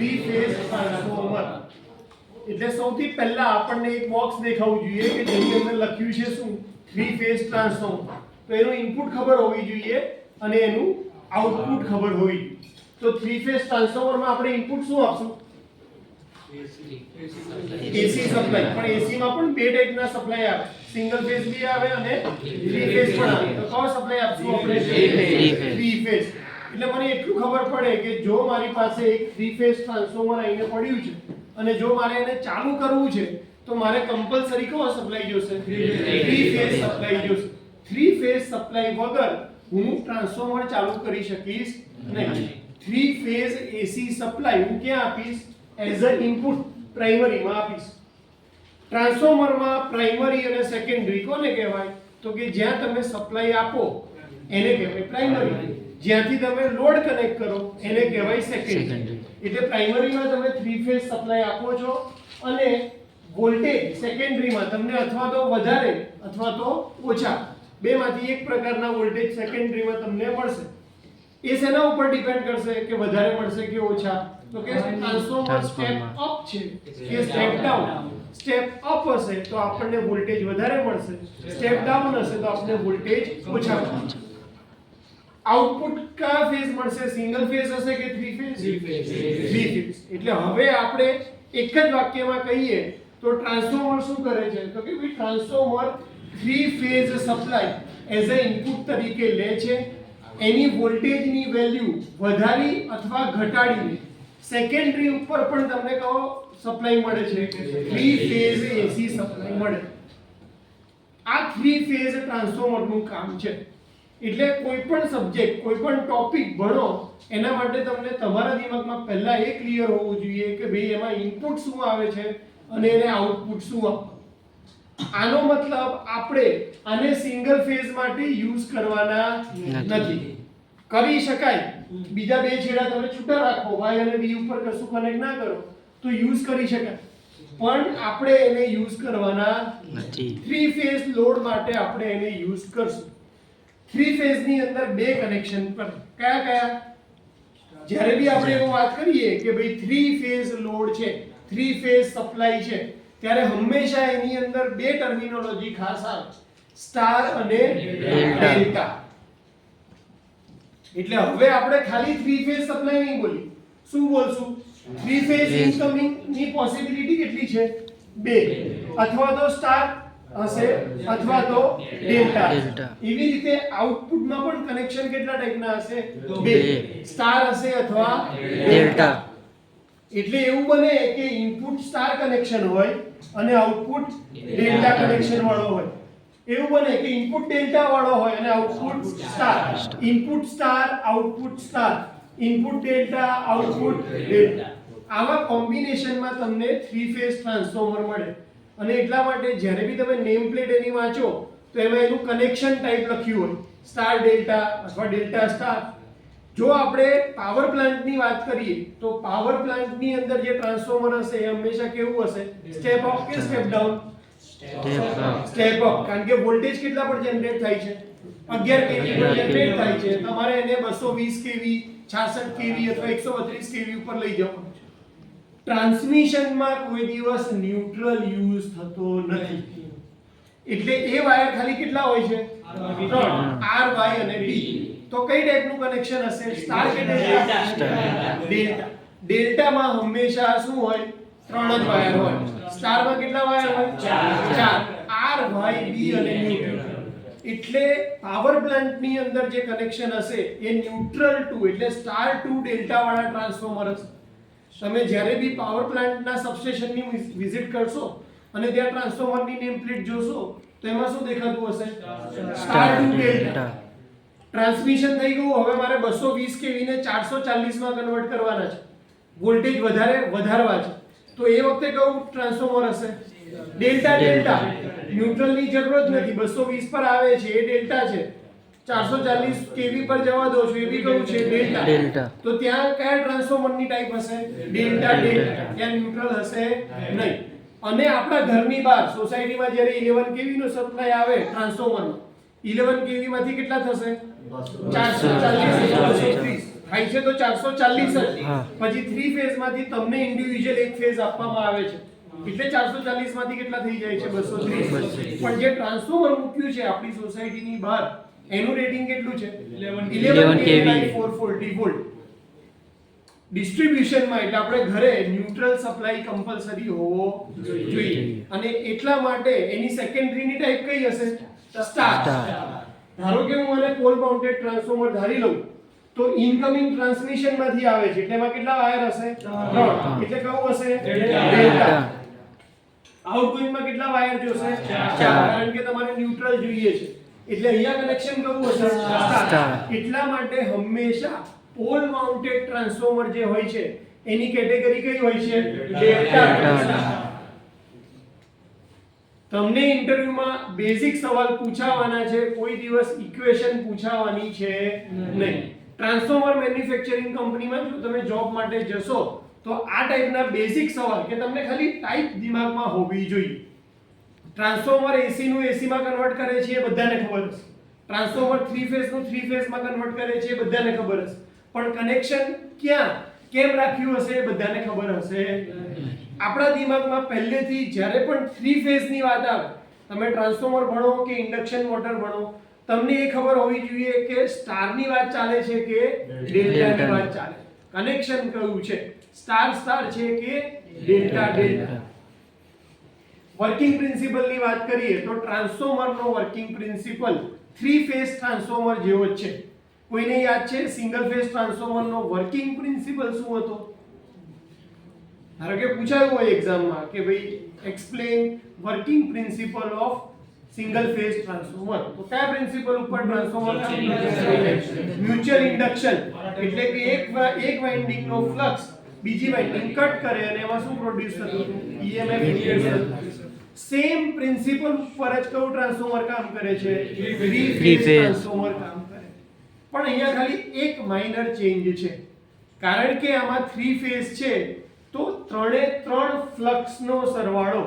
Three phase transformer એટલે સૌથી પહેલા આપણને એક બોક્સ દેખાવું જોઈએ કે જેની અંદર લખ્યું છે શું થ્રી ફેઝ ટ્રાન્સફોર્મર તો એનું ઇનપુટ ખબર હોવી જોઈએ અને એનું આઉટપુટ ખબર હોવી જોઈએ તો થ્રી ફેઝ ટ્રાન્સફોર્મરમાં આપણે ઇનપુટ શું આપશું એસી સપ્લાય પણ એસી માં પણ બે ટાઈપના સપ્લાય આવે સિંગલ ફેઝ બી આવે અને થ્રી ફેઝ પણ આવે તો કયો સપ્લાય આપશું આપણે થ્રી ફેઝ એટલે મને એટલું ખબર પડે કે જો મારી પાસે એક થ્રી ફેઝ ટ્રાન્સફોર્મર આઈને પડ્યું છે અને જો મારે એને ચાલુ કરવું છે તો મારે કમ્પલસરી કયો સપ્લાય જોશે થ્રી ફેઝ સપ્લાય જોશે થ્રી ફેઝ સપ્લાય વગર હું ટ્રાન્સફોર્મર ચાલુ કરી શકીશ નહીં થ્રી ફેઝ એસી સપ્લાય હું ક્યાં આપીશ એઝ અ ઇનપુટ પ્રાઇમરીમાં આપીશ ટ્રાન્સફોર્મરમાં પ્રાઇમરી અને સેકન્ડરી કોને કહેવાય તો કે જ્યાં તમે સપ્લાય આપો એને કહેવાય પ્રાઇમરી જ્યાંથી તમે લોડ કનેક્ટ કરો એને કહેવાય સેકન્ડરી એટલે પ્રાઇમરીમાં તમે થ્રી ફેઝ સપ્લાય આપો છો અને વોલ્ટેજ સેકન્ડરીમાં તમને અથવા તો વધારે અથવા તો ઓછા બેમાંથી એક પ્રકારના વોલ્ટેજ સેકન્ડરીમાં તમને મળશે એ શેના ઉપર ડિપેન્ડ કરશે કે વધારે મળશે કે ઓછા તો કે ટ્રાન્સફોર્મર સ્ટેપ અપ છે કે સ્ટેપ ડાઉન સ્ટેપ અપ હશે તો આપણને વોલ્ટેજ વધારે મળશે સ્ટેપ ડાઉન હશે તો આપણને વોલ્ટેજ ઓછા મળશે આઉટપુટ કયા ફેઝ મળશે સિંગલ ફેઝ હશે કે થ્રી ફેઝ થ્રી ફેઝ એટલે હવે આપણે એક જ વાક્યમાં કહીએ તો ટ્રાન્સફોર્મર શું કરે છે તો કે ભાઈ transformer three phase supply as a input તરીકે લે છે એની વોલ્ટેજની વેલ્યુ વધારી અથવા ઘટાડીને સેકન્ડરી ઉપર પણ તમને કહો સપ્લાય મળે છે થ્રી ફેઝ એસી સપ્લાય મળે આ થ્રી ફેઝ ટ્રાન્સફોર્મરનું કામ છે એટલે કોઈ પણ સબ્જેક્ટ કોઈ પણ ટોપિક ભણો એના માટે તમને તમારા દિમાગમાં પહેલા એ ક્લિયર હોવું જોઈએ કે ભાઈ એમાં ઇનપુટ શું આવે છે અને એને આઉટપુટ શું આપવું આનો મતલબ આપણે આને સિંગલ ફેઝ માટે યુઝ કરવાના નથી કરી શકાય બીજા બે છેડા તમે છૂટા રાખો y અને b ઉપર કશું કનેક્ટ ના કરો તો યુઝ કરી શકાય પણ આપણે એને યુઝ કરવાના નથી થ્રી ફેઝ લોડ માટે આપણે એને યુઝ કરશું થ્રી ફેઝ ની અંદર બે કનેક્શન પર કયા કયા જ્યારે બી આપણે એવો વાત કરીએ કે ભાઈ થ્રી ફેઝ લોડ છે થ્રી ફેઝ સપ્લાય છે ત્યારે હંમેશા એની અંદર બે ટર્મિનોલોજી ખાસ આવે સ્ટાર અને ડેલ્ટા એટલે હવે આપણે ખાલી થ્રી ફેઝ સપ્લાય નહીં બોલી શું બોલશું થ્રી ફેઝ ઇનકમિંગ ની પોસિબિલિટી કેટલી છે બે અથવા તો સ્ટાર હશે અથવા તો ડેલ્ટા એવી રીતે આઉટપુટમાં પણ કનેક્શન કેટલા ટાઈપના હશે બે સ્ટાર હશે અથવા ડેલ્ટા એટલે એવું બને કે ઇનપુટ સ્ટાર કનેક્શન હોય અને આઉટપુટ ડેલ્ટા કનેક્શન વાળો હોય એવું બને કે ઇનપુટ ડેલ્ટા વાળો હોય અને output star input star output star input delta output delta આવા કોમ્બિનેશનમાં તમને થ્રી ફેઝ ટ્રાન્સફોર્મર મળે અને એટલા માટે જ્યારે બી તમે નેમ પ્લેટ એની વાંચો તો એમાં એનું કનેક્શન ટાઈપ લખ્યું હોય સ્ટાર ડેલ્ટા અથવા ડેલ્ટા સ્ટાર જો આપણે પાવર પ્લાન્ટની વાત કરીએ તો પાવર પ્લાન્ટની અંદર જે ટ્રાન્સફોર્મર હશે એ હંમેશા કેવું હશે સ્ટેપ અપ કે સ્ટેપ ડાઉન સ્ટેપ અપ કારણ કે વોલ્ટેજ કેટલા પર જનરેટ થાય છે 11 કેવી પર જનરેટ થાય છે તમારે એને 220 કેવી 66 કેવી અથવા 132 કેવી ઉપર લઈ જવાનું છે ટ્રાન્સમિશનમાં કોઈ દિવસ ન્યુટ્રલ યુઝ થતો નથી એટલે એ વાયર ખાલી કેટલા હોય છે ત્રણ R Y અને B તો કઈ ટાઈપનું કનેક્શન હશે સ્ટાર કે ડેલ્ટા ડેલ્ટા ડેલ્ટામાં હંમેશા શું હોય ત્રણ જ વાયર હોય સ્ટારમાં કેટલા વાયર હોય ચાર R Y B અને ન્યુટ્રલ એટલે પાવર પ્લાન્ટની અંદર જે કનેક્શન હશે એ ન્યુટ્રલ ટુ એટલે સ્ટાર ટુ ડેલ્ટા વાળા ટ્રાન્સફોર્મર હશે તમે જ્યારે બી પાવર પ્લાન્ટના સબસ્ટેશનની વિઝિટ કરશો અને ત્યાં ટ્રાન્સફોર્મરની નેમ પ્લેટ જોશો તો એમાં શું દેખાતું હશે સ્ટાર ટુ ડેલ્ટા ટ્રાન્સમિશન થઈ ગયું હવે મારે 220 કેવી ને 440 માં કન્વર્ટ કરવાના છે વોલ્ટેજ વધારવા છે તો એ વખતે કયું ટ્રાન્સફોર્મર હશે ડેલ્ટા ડેલ્ટા ન્યુટ્રલની જરૂરત નથી 220 પર આવે છે એ ડેલ્ટા છે 440 કેવી પર જવા દો છો એ બી કયું છે ડેલ્ટા તો ત્યાં કયા ટ્રાન્સફોર્મરની ટાઈપ હશે ડેલ્ટા ડેલ્ટા ત્યાં ન્યુટ્રલ હશે નહીં અને આપણા ઘરની બહાર સોસાયટીમાં જ્યારે 11 કેવી નો સપ્લાય આવે ટ્રાન્સફોર્મરનો 11 કેવી માંથી કેટલા થશે 440 230 થાય છે તો 440 જ. પછી 3 ફેઝ માંથી તમને ઇન્ડિવિડ્યુઅલ એક ફેઝ આપવામાં આવે છે એટલે 440 માંથી કેટલા થઈ જાય છે 230. પણ જે ટ્રાન્સફોર્મર મૂક્યું છે આપણી સોસાયટીની બહાર એનું રેટિંગ કેટલું છે 11 kV 440 વોલ્ટ. ડિસ્ટ્રીબ્યુશનમાં એટલે આપણે ઘરે ન્યુટ્રલ સપ્લાય કમ્પલસરી હોવો જોઈએ અને એટલા માટે એની સેકન્ડરીની ટાઈપ કઈ હશે સ્ટાર. ધારો કે હું આને પોલ માઉન્ટેડ ટ્રાન્સફોર્મર ધારી લઉં તો ઇનકમિંગ ટ્રાન્સમિશન માંથી આવે છે એટલે એમાં કેટલા વાયર હશે 3 એટલે કયું હશે ડેલ્ટા. આઉટગોઈંગ માં કેટલા વાયર જોશે 4 કારણ કે તમારે ન્યુટ્રલ જોઈએ છે એટલે અહીંયા કનેક્શન કયું હશે સ્ટાર. એટલા માટે હંમેશા પોલ માઉન્ટેડ ટ્રાન્સફોર્મર જે હોય છે એની કેટેગરી કઈ હોય છે ડેલ્ટા. તમને ઇન્ટરવ્યુમાં બેઝિક સવાલ પૂછાવાના છે કોઈ દિવસ ઇક્વેશન પૂછાવાની છે નહીં. ટ્રાન્સફોર્મર મેન્યુફેક્ચરિંગ કંપનીમાં જો તમે જોબ માટે જશો તો આ ટાઈપના બેઝિક સવાલ કે તમને ખાલી ટાઈપ દિમાગમાં હોવી જોઈએ. ટ્રાન્સફોર્મર એસી નું એસી માં કન્વર્ટ કરે છે એ બધાને ખબર હશે. ટ્રાન્સફોર્મર 3 ફેઝ નું 3 ફેઝ માં કન્વર્ટ કરે છે એ બધાને ખબર હશે. પણ કનેક્શન ક્યાં કેમ રાખ્યું હશે એ બધાને ખબર હશે. આપણા દિમાગમાં પહેલેથી જ્યારે પણ 3 ફેઝ ની વાત આવે તમે ટ્રાન્સફોર્મર ભણો કે ઇન્ડક્શન મોટર ભણો તમને એ ખબર હોવી જોઈએ કે સ્ટાર ની વાત ચાલે છે કે ડેલ્ટા ની વાત ચાલે. કનેક્શન કયું છે સ્ટાર સ્ટાર છે કે ડેલ્ટા ડેલ્ટા. વર્કિંગ પ્રિન્સિપલ ની વાત કરીએ તો ટ્રાન્સફોર્મર નો વર્કિંગ પ્રિન્સિપલ 3 ફેઝ ટ્રાન્સફોર્મર જેવો જ છે. કોઈને યાદ છે સિંગલ ફેઝ ટ્રાન્સફોર્મર નો વર્કિંગ પ્રિન્સિપલ શું હતો? ધારો કે પૂછાયું હોય એક્ઝામમાં કે ભાઈ explain working principal of single phase transformer તો કયા પ્રિન્સિપલ ઉપર ટ્રાન્સફોર્મર કામ કરે છે? મ્યુચ્યુઅલ ઇન્ડક્શન એટલે કે એક વાઇન્ડિંગ નો ફ્લક્સ બીજી વાઇન્ડિંગ કટ કરે અને એમાં શું પ્રોડ્યુસ થતું હતું? EMF induce. સેમ પ્રિન્સિપલ ઉપર જ કયું ટ્રાન્સફોર્મર કામ કરે છે? 3 ફેઝ ટ્રાન્સફોર્મર કામ કરે. પણ અહીંયા ખાલી એક માઇનર ચેન્જ છે કારણ કે આમાં 3 ફેઝ છે તો ત્રણે ત્રણ ફ્લક્સ નો સરવાળો.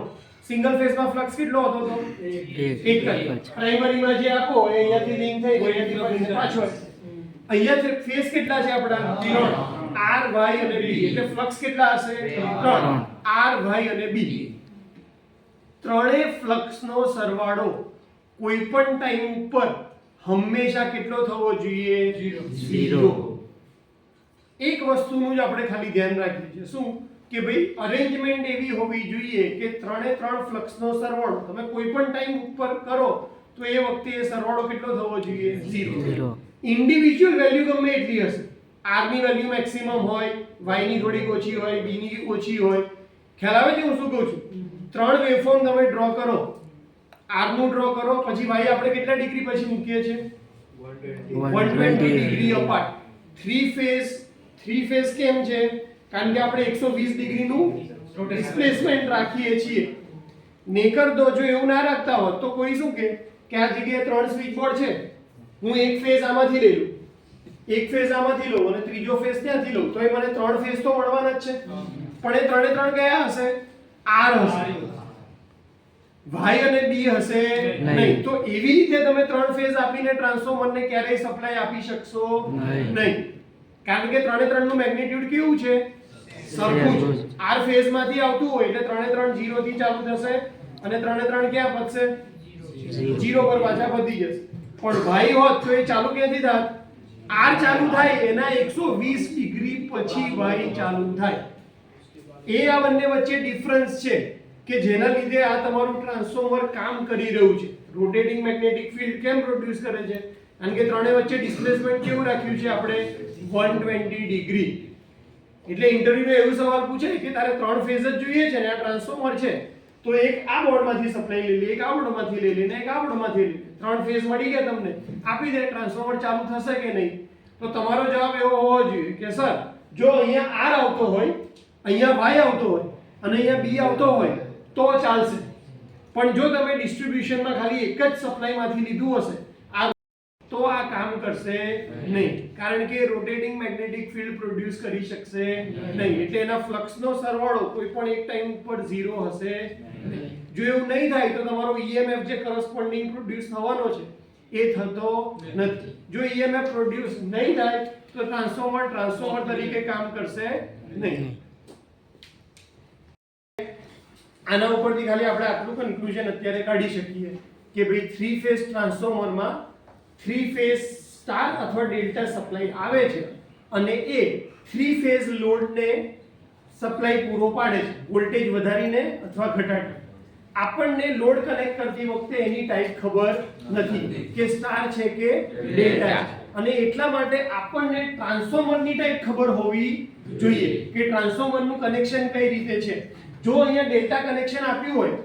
સિંગલ ફેઝ માં ફ્લક્સ કેટલો હતો તો એક જ. પ્રાઇમરીમાં જે આપો એ અહીંયાથી લિંક થઈ ગયો અહીંયાથી પાછો અહીંયા ફેઝ કેટલા છે આપડા 3 R Y અને B એટલે ફ્લક્સ કેટલા હશે 3 R Y અને B. ત્રણે ફ્લક્સ નો સરવાળો કોઈ પણ ટાઈમ ઉપર હંમેશા કેટલો થવો જોઈએ 0. એક વસ્તુનું જ આપણે ખાલી ધ્યાન રાખીએ છીએ શું કે ભાઈ અરેન્જમેન્ટ એવી હોવી જોઈએ કે ત્રણે ત્રણ ફ્લક્સનો સરવાળો તમે કોઈ પણ ટાઈમ ઉપર કરો તો એ વખતે એ સરવાળો કેટલો થવો જોઈએ 0. ઇન્ડિવિડ્યુઅલ વેલ્યુ ગમે એટલી હશે. R ની વેલ્યુ મેક્સિમમ હોય, Y ની થોડીક ઓછી હોય, B ની ઓછી હોય. ખ્યાલ આવે છે હું શું કહું છું? ત્રણ વેવફોર્મ તમે ડ્રો કરો, R નું ડ્રો કરો પછી Y આપણે કેટલા ડિગ્રી પછી મૂકીએ છીએ 120 ડિગ્રી અપાર્ટ. 3 ફેઝ કેમ છે? કારણ કે આપણે 120 ડિગ્રીનું ડિસ્પ્લેસમેન્ટ રાખીએ છીએ. નેકર દો જો એવું ના રાખતા હોત તો કોઈ શું કે આ જગ્યાએ ત્રણ સ્વિચ બોર્ડ છે હું એક ફેઝ આમાંથી લઈ લઉં, એક ફેઝ આમાંથી લઉં અને ત્રીજો ફેઝ ત્યાંથી લઉં તો એ મને ત્રણ ફેઝ તો મળવાના જ છે. પણ એ ત્રણે ત્રણ કયા હશે? R હશે, Y અને B હશે નહીં. તો એવી રીતે તમે ત્રણ ફેઝ આપીને ટ્રાન્સફોર્મરને ક્યારેય સપ્લાય આપી શકશો નહીં. કારણ કે ત્રણે ત્રણ નું મેગ્નીટ્યુડ કેવું છે? સરખું જ. R ફેઝ માંથી આવતું હોય એટલે ત્રણે ત્રણ 0 થી ચાલુ થશે અને ત્રણે ત્રણ ક્યાં પતશે? 0 પર પાછા પતી જશે. પણ Y હોત તો એ ચાલુ ક્યાંથી થાત? R ચાલુ થાય એના 120 ડિગ્રી પછી Y ચાલુ થાય. એ આ બંને વચ્ચે ડિફરન્સ છે કે જેના લીધે આ તમારું ટ્રાન્સફોર્મર કામ કરી રહ્યું છે. રોટેટિંગ મેગ્નેટિક ફિલ્ડ કેમ પ્રોડ્યુસ કરે છે? કારણ કે ત્રણે વચ્ચે ડિસ્પ્લેસમેન્ટ કેવું રાખ્યું છે આપણે 120 ડિગ્રી. એટલે ઇન્ટરવ્યુમાં એવું સવાલ પૂછે કે તારે ત્રણ ફેઝ જ જોઈએ છે ને આ ટ્રાન્સફોર્મર છે તો એક આ બોર્ડમાંથી સપ્લાય લઈ લે, એક આ બોર્ડમાંથી લઈ લે ને એક આ બોર્ડમાંથી લઈ લે. ત્રણ ફેઝ મળી ગયા તમને, આપી દે, ટ્રાન્સફોર્મર ચાલુ થશે કે નહીં? તો તમારો જવાબ એવો હોવો જોઈએ કે સર જો અહીંયા R આવતો હોય, અહીંયા Y આવતો હોય અને અહીંયા B આવતો હોય તો ચાલશે. પણ જો તમે ડિસ્ટ્રીબ્યુશનમાં ખાલી એક જ સપ્લાયમાંથી લીધું હશે તો આ કામ કરશે નહીં. કારણ કે રોટેટિંગ મેગ્નેટિક ફિલ્ડ પ્રોડ્યુસ કરી શકશે નહીં. એટલે એના ફ્લક્સનો સરવાળો કોઈ પણ એક ટાઈમ ઉપર 0 હશે નહીં. જો એવું નહીં થાય તો તમારો EMF જે કરસ્પોન્ડિંગ પ્રોડ્યુસ થવાનો છે એ થતો નથી. જો EMF પ્રોડ્યુસ નહીં થાય તો તો ટ્રાન્સફોર્મર તરીકે કામ કરશે નહીં. આના ઉપરથી ખાલી આપણે આટલું કન્ક્લુઝન અત્યારે કાઢી શકીએ કે ભાઈ 3 ફેઝ ટ્રાન્સફોર્મરમાં 3 ફેઝ સ્ટાર અથવા ડેલ્ટા સપ્લાય આવે છે અને એ 3 ફેઝ લોડને સપ્લાય પૂરો પાડે છે, વોલ્ટેજ વધારીને અથવા ઘટાડીને. આપણને લોડ કનેક્ટ કરતી વખતે એની ટાઈપ ખબર નથી કે સ્ટાર છે કે ડેલ્ટા છે, અને એટલા માટે આપણને ટ્રાન્સફોર્મરની ટાઈપ ખબર હોવી જોઈએ કે ટ્રાન્સફોર્મરનું કનેક્શન કઈ રીતે છે. જો અહીંયા ડેલ્ટા કનેક્શન આપ્યું હોય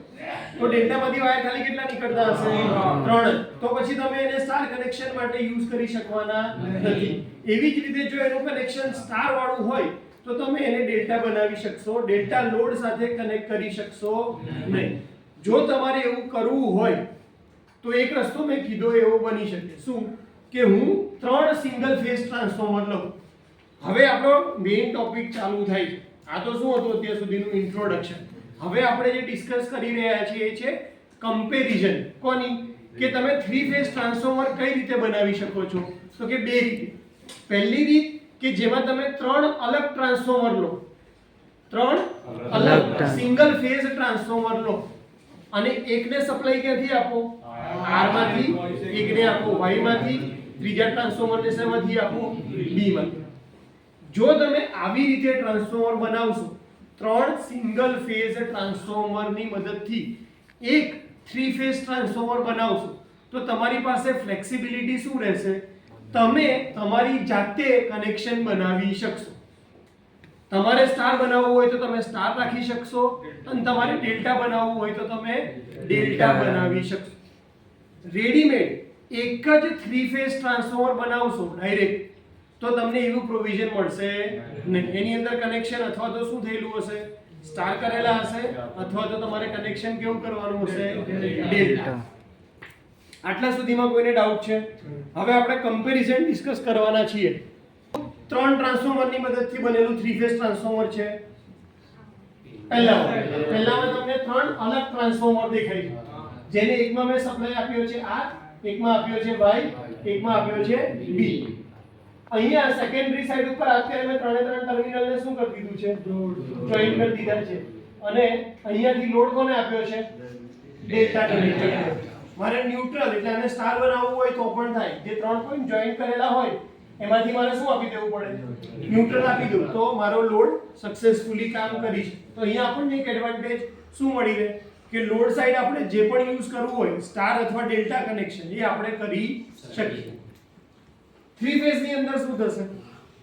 તો ડેલ્ટામાંથી વાયર ખાલી કેટલા નીકળતા હશે? 3. તો પછી તમે એને સ્ટાર કનેક્શન માટે યુઝ કરી શકવાના નથી. એવી જ રીતે જો એનું કનેક્શન સ્ટાર વાળું હોય તો તમે એને ડેલ્ટા બનાવી શકશો, ડેલ્ટા લોડ સાથે કનેક્ટ કરી શકશો નહીં. જો તમારે એવું કરવું હોય તો એક રસ્તો મેં કીધો એવો બની શકે. શું? કે હું 3 સિંગલ ફેઝ ટ્રાન્સફોર્મર લઉં. હવે આપણો મેઇન ટોપિક ચાલુ થાય છે. આ તો શું હતું અત્યાર સુધીનું ઇન્ટ્રોડક્શન. હવે આપણે જે ડિસ્કસ કરી રહ્યા છીએ એ છે કમ્પેરિઝન. કોની? કે તમે 3 ફેઝ ટ્રાન્સફોર્મર કઈ રીતે બનાવી શકો છો? તો કે 2 રીતે. પહેલી રીત કે જેમાં તમે 3 અલગ ટ્રાન્સફોર્મર લો, 3 અલગ સિંગલ ફેઝ ટ્રાન્સફોર્મર લો અને એકને સપ્લાય ક્યાંથી આપો? R માંથી, એકને આપો Y માંથી, ત્રીજા ટ્રાન્સફોર્મરને શેમાંથી આપો? B માંથી. જો તમે આવી રીતે ટ્રાન્સફોર્મર બનાવશો, 3 સિંગલ ફેઝ ટ્રાન્સફોર્મરની મદદથી એક 3 ફેઝ ટ્રાન્સફોર્મર બનાવશો તો તમારી પાસે ફ્લેક્સિબિલિટી શું રહેશે? તમે તમારી જાતે કનેક્શન બનાવી શકશો. તમારે સ્ટાર બનાવવું હોય તો તમે સ્ટાર રાખી શકશો અને તમારે ડેલ્ટા બનાવવું હોય તો તમે ડેલ્ટા બનાવી શકશો. રેડીમેડ એક જ 3 ફેઝ ટ્રાન્સફોર્મર બનાવશો ડાયરેક્ટ તો તમને એવું પ્રોવિઝન મળશે નહીં. એની અંદર કનેક્શન અથવા તો શું થયેલું હશે? સ્ટાર કરેલા હશે અથવા તો તમારે કનેક્શન કેવું કરવાનું હશે? ડેલ્ટા. આટલા સુધીમાં કોઈને ડાઉટ છે? હવે આપણે કમ્પેરિઝન ડિસ્કસ કરવાના છીએ. 3 ટ્રાન્સફોર્મરની મદદથી બનેલું 3 ફેઝ ટ્રાન્સફોર્મર છે. પહેલામાં તમને 3 અલગ ટ્રાન્સફોર્મર દેખાય છે, જેને એકમાં મેં સપ્લાય આપ્યો છે R, એકમાં આપ્યો છે Y, એકમાં આપ્યો છે B. અહીંયા સેકન્ડરી સાઈડ ઉપર અત્યારે મેં 3 ટર્મિનલને શું કરી દીધું છે? જોઈન્ટ કરી દીધા છે. અને અહીંયાથી લોડ કોને આપ્યો છે? Delta connector. મારે ન્યુટ્રલ એટલે આને સ્ટાર બનાવવું હોય તો પણ થાય. જે 3 પોઈન્ટ જોઈન્ટ કરેલા હોય એમાંથી મારે શું આપી દેવું પડે? ન્યુટ્રલ આપી દઉં તો મારો લોડ સક્સેસફુલી કામ કરી છે. તો અહીંયા આપણને એક એડવાન્ટેજ શું મળી રહે કે લોડ સાઈડ આપણે જે પણ યુઝ કરવું હોય સ્ટાર અથવા ડેલ્ટા કનેક્શન એ આપણે કરી શકીએ. 3 ફેઝ ની અંદર શું થશે?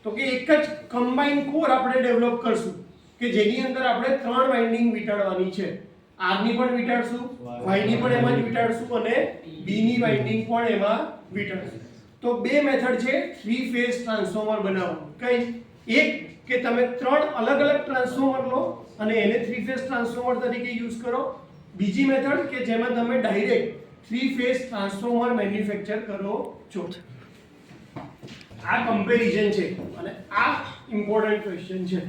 તો કે એક જ કમ્બાઈન કોર આપણે ડેવલપ કરશું કે જેની અંદર આપણે 3 વાઇન્ડિંગ વીંટાળવાની છે. R ની પણ વીંટાળશું, Y ની પણ એમાં જ વીંટાળશું અને B ની વાઇન્ડિંગ પણ એમાં વીંટાળશું. તો 2 મેથડ છે 3 ફેઝ ટ્રાન્સફોર્મર બનાવવાનું. કઈ? એક કે તમે 3 અલગ અલગ ટ્રાન્સફોર્મર લો અને એને 3 ફેઝ ટ્રાન્સફોર્મર તરીકે યુઝ કરો. બીજી મેથડ કે જેમાં તમે ડાયરેક્ટ 3 ફેઝ ટ્રાન્સફોર્મર મેન્યુફેક્ચર કરો છો. આ કમ્પેરિઝન છે અને આ ઇમ્પોર્ટન્ટ ક્વેશ્ચન છે.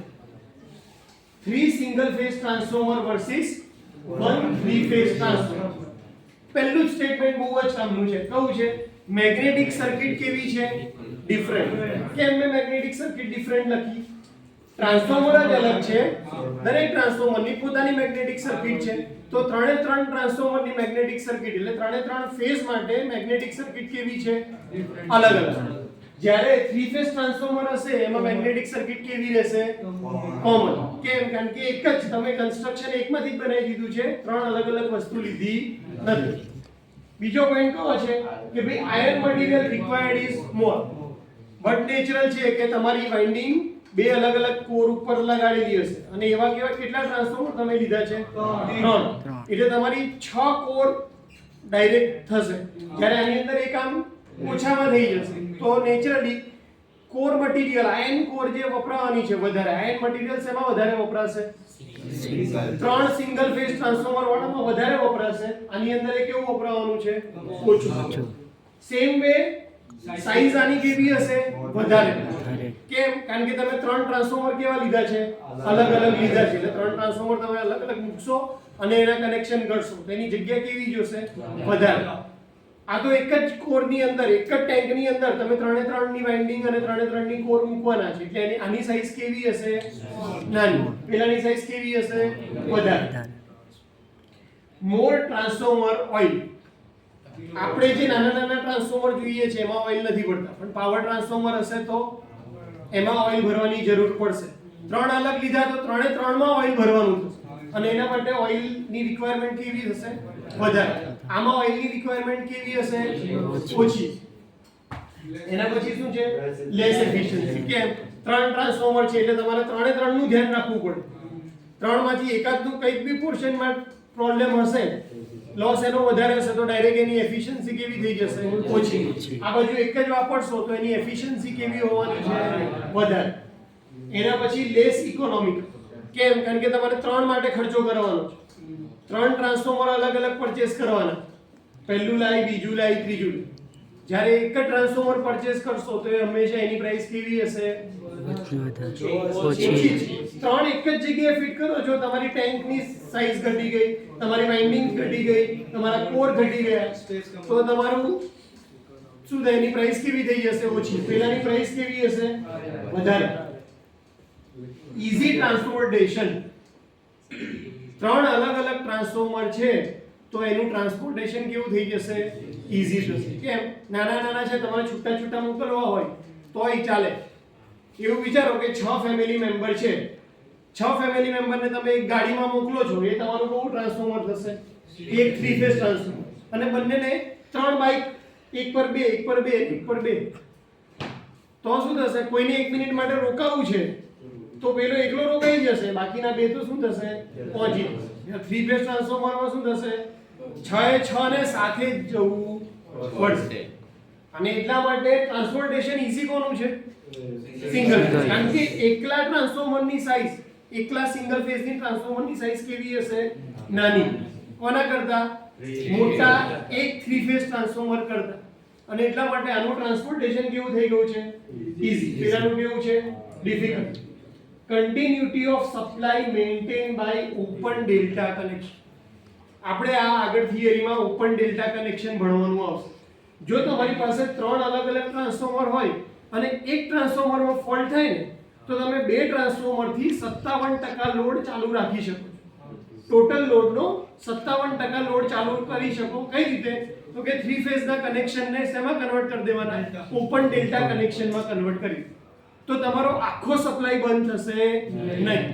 3 single phase transformer versus 1 3 phase transformer. પહેલું સ્ટેટમેન્ટ બહુ જ કામનું છે. કયું છે? મેગ્નેટિક સર્કિટ કેવી છે? ડિફરન્ટ. કેમ મેં મેગ્નેટિક સર્કિટ ડિફરન્ટ લખી? ટ્રાન્સફોર્મર જ અલગ છે, દરેક ટ્રાન્સફોર્મરની પોતાની મેગ્નેટિક સર્કિટ છે. તો 3 ટ્રાન્સફોર્મરની મેગ્નેટિક સર્કિટ એટલે 3 ફેઝ માટે મેગ્નેટિક સર્કિટ કેવી છે? અલગ અલગ. જ્યારે 3 ફેઝ ટ્રાન્સફોર્મર હશે એમાં મેગ્નેટિક સર્કિટ કેવી રહેશે? કોમન. કેમ? કારણ કે એક જ તમે કન્સ્ટ્રક્શન એકમાંથી જ બનાવી દીધું છે, 3 અલગ અલગ વસ્તુ લીધી નથી. બીજો પોઈન્ટ કયો છે કે ભાઈ iron material required is more, but natural છે કે તમારી વાઇન્ડિંગ 2 અલગ અલગ કોર ઉપર લગાડેલી હશે અને એવા કેવા કેટલા ટ્રાન્સફોર્મર તમે લીધા છે? 3. એટલે તમારી 6 કોર ડાયરેક્ટ થશે. જ્યારે આની અંદર એક આમ ઓછામાં થઈ જશે તો naturally core material iron core જે વપરાવાની છે વધારે, આયર્ન મટીરીયલ શેમાં વધારે વપરાશે? 3 સિંગલ ફેઝ ટ્રાન્સફોર્મર વાળામાં વધારે વપરાશે. આની અંદર એ કેવું વપરાવાનું છે? ઓછું. સેમ વે સાઈઝ આની કેવી હશે? વધારે. કેમ? કારણ કે તમે 3 ટ્રાન્સફોર્મર કેવા લીધા છે? અલગ અલગ લીધા છે. એટલે 3 ટ્રાન્સફોર્મર તમે અલગ અલગ મૂકશો અને એના કનેક્શન કરશો તો એની જગ્યા કેવી જોશે? વધારે. આ તો એક જ કોર ની અંદર, એક જ ટેન્ક ની અંદર તમે 3 ની વાઇન્ડિંગ અને 3 ની કોર મૂકવાના છે. એટલે આની સાઈઝ કેવી હશે? નાની. પેલાની સાઈઝ કેવી હશે? વધારે. મોર ટ્રાન્સફોર્મર ઓઇલ. આપણે જે નાના નાના ટ્રાન્સફોર્મર જોઈએ છે એમાં ઓઇલ નથી પડતા, પણ પાવર ટ્રાન્સફોર્મર હશે તો એમાં ઓઇલ ભરવાની જરૂર પડશે. 3 અલગ લીધા તો 3 માં ઓઇલ ભરવાનું થશે અને એના માટે ઓઇલ ની રિક્વાયરમેન્ટ કેવી હશે? વધારે. આમાં ઓઇલ ની રિક્વાયરમેન્ટ કેવી હશે? ઓછી. એના પછી શું છે? Less efficiency. કેમ? 3 ટ્રાન્સફોર્મર છે એટલે તમારે 3 નું ધ્યાન રાખવું પડે. 3 માંથી એકાદનું કંઈક બી પોર્શનમાં પ્રોબ્લેમ હશે, લોસ એનો વધારે હશે તો ડાયરેક્ટ એની એફિશિયન્સી કેવી થઈ જશે? ઓછી. આ બાજુ એક જ વાપરશો તો એની એફિશિયન્સી કેવી હોવાની છે? વધારે. એના પછી લેસ ઇકોનોમિકલ. કેમ? કારણ કે તમારે 3 માટે ખર્ચો કરવાનો છે. 3 ટ્રાન્સફોર્મર અલગ અલગ પરચેસ કરવાના. પહેલું લાઈ, બીજું લાઈ, ત્રીજું લાઈ. જ્યારે એક જ ટ્રાન્સફોર્મર પરચેસ કરશો તો એ હંમેશા એની પ્રાઇસ કેવી હશે? ઓછી. 3 એક જ જગ્યાએ ફિટ કરો છો, તમારી ટેન્કની સાઈઝ ઘટી ગઈ, તમારી વાઇન્ડિંગ ઘટી ગઈ, તમારા કોર ઘટી ગયા, તો તમારું શું થાય? એની પ્રાઇસ કેવી થઈ જશે? ઓછી. પેલાની પ્રાઇસ કેવી હશે? વધારે. Easy transportation. 3 અલગ અલગ ટ્રાન્સફોર્મર છે તો એનું ટ્રાન્સપોર્ટેશન કેવું થઈ જશે? ઈઝી થશે. કેમ? નાના નાના છે, તમારે છૂટા છૂટા મોકલવા હોય તોય ચાલે. એવું વિચારો કે 6 ફેમિલી મેમ્બર છે, 6 ફેમિલી મેમ્બરને તમે એક ગાડીમાં મોકલો છો, એ તમારું બહુ ટ્રાન્સફોર્મર થશે? એક 3 ફેઝ ટ્રાન્સફોર્મર. અને બંનેને 3 બાઇક, એક પર બે, એક પર બે, એક પર બે, તો શું થશે? કોઈને 1 મિનિટ માટે રોકાવું છે તો પેલો એકલો રોકાઈ જશે, બાકીના બે તો શું થશે? પહોંચી જશે. 3 ફેઝ ટ્રાન્સફોર્મરમાં શું થશે? 6 ને સાથે જ જવું પડશે. અને એટલા માટે ટ્રાન્સપોર્ટેશન ઈઝી કોનું છે? સિંગલ. કારણ કે એકલા ટ્રાન્સફોર્મરની સાઈઝ, એકલા સિંગલ ફેઝની ટ્રાન્સફોર્મરની સાઈઝ કેવી હશે? નાની. કોના કરતા? મોટા એક 3 ફેઝ ટ્રાન્સફોર્મર કરતા. અને એટલા માટે આનું ટ્રાન્સપોર્ટેશન કેવું થઈ ગયું છે? ઈઝી. પેલાનું કેવું છે? Difficult. Continuity of supply maintain by open delta connection. આપણે આ આગળ થિયરીમાં ઓપન ડેલ્ટા કનેક્શન ભણવાનું આવશે. જો તમારી પાસે 3 અલગ અલગ ટ્રાન્સફોર્મર હોય અને એક ટ્રાન્સફોર્મરમાં ફોલ્ટ થાય ને તો તમે 2 ટ્રાન્સફોર્મરથી 57% લોડ ચાલુ રાખી શકો છો. ટોટલ લોડનો 57% લોડ ચાલુ કરી શકો. કઈ રીતે? તો કે 3 ફેઝના કનેક્શનને શેમાં કન્વર્ટ કરી દેવાના? ઓપન ડેલ્ટા કનેક્શનમાં કન્વર્ટ કરી. તો તમારો આખો સપ્લાય બંધ થશે નહીં.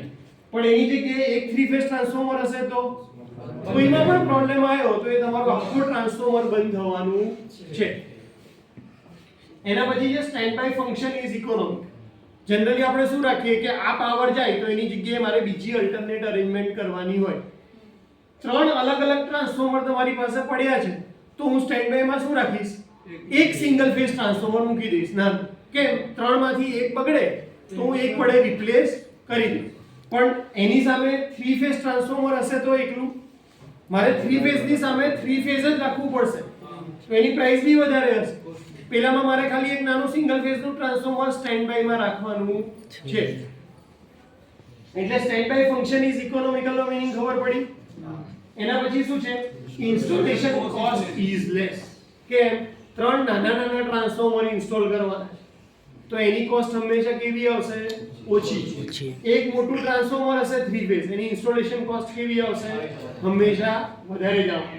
પણ એની જગ્યાએ એક 3 ફેઝ ટ્રાન્સફોર્મર હશે તો કોઈમાં પણ પ્રોબ્લેમ આવ્યો તો એ તમારું આખું ટ્રાન્સફોર્મર બંધ થવાનું છે. એના પછી જે standby function is economic. Generally આપણે શું રાખીએ કે આ પાવર જાય તો એની જગ્યાએ મારે બીજી અલ્ટરનેટ અરેન્જમેન્ટ કરવાની હોય. 3 અલગ અલગ ટ્રાન્સફોર્મર તમારી પાસે પડ્યા છે તો હું સ્ટેન્ડ બાયમાં શું રાખીશ? એક સિંગલ ફેઝ ટ્રાન્સફોર્મર મૂકી દઈશ. ના, કેમ? 3 માંથી એક બગડે તો હું એક વડે રિપ્લેસ કરી દઈશ. પણ એની સામે 3 ફેઝ ટ્રાન્સફોર્મર હશે તો એકલું મારે 3 ફેઝની સામે 3 ફેઝ જ રાખવું પડશે તો એની પ્રાઇસ બી વધારે હશે. પેલામાં મારે ખાલી એક નાનું સિંગલ ફેઝનું ટ્રાન્સફોર્મર સ્ટેન્ડ બાયમાં રાખવાનું છે. એટલે standby function is economical નો મીનિંગ ખબર પડી. એના પછી શું છે? Installation cost is less. કે 3 નાના નાના ટ્રાન્સફોર્મર ઇન્સ્ટોલ કરવાના તો એની કોસ્ટ હંમેશા કેવી આવશે? ઓછી. એક મોટું ટ્રાન્સફોર્મર હશે 3 ફેઝ, એની ઇન્સ્ટોલેશન કોસ્ટ કેવી આવશે? હંમેશા વધારે જ આવશે.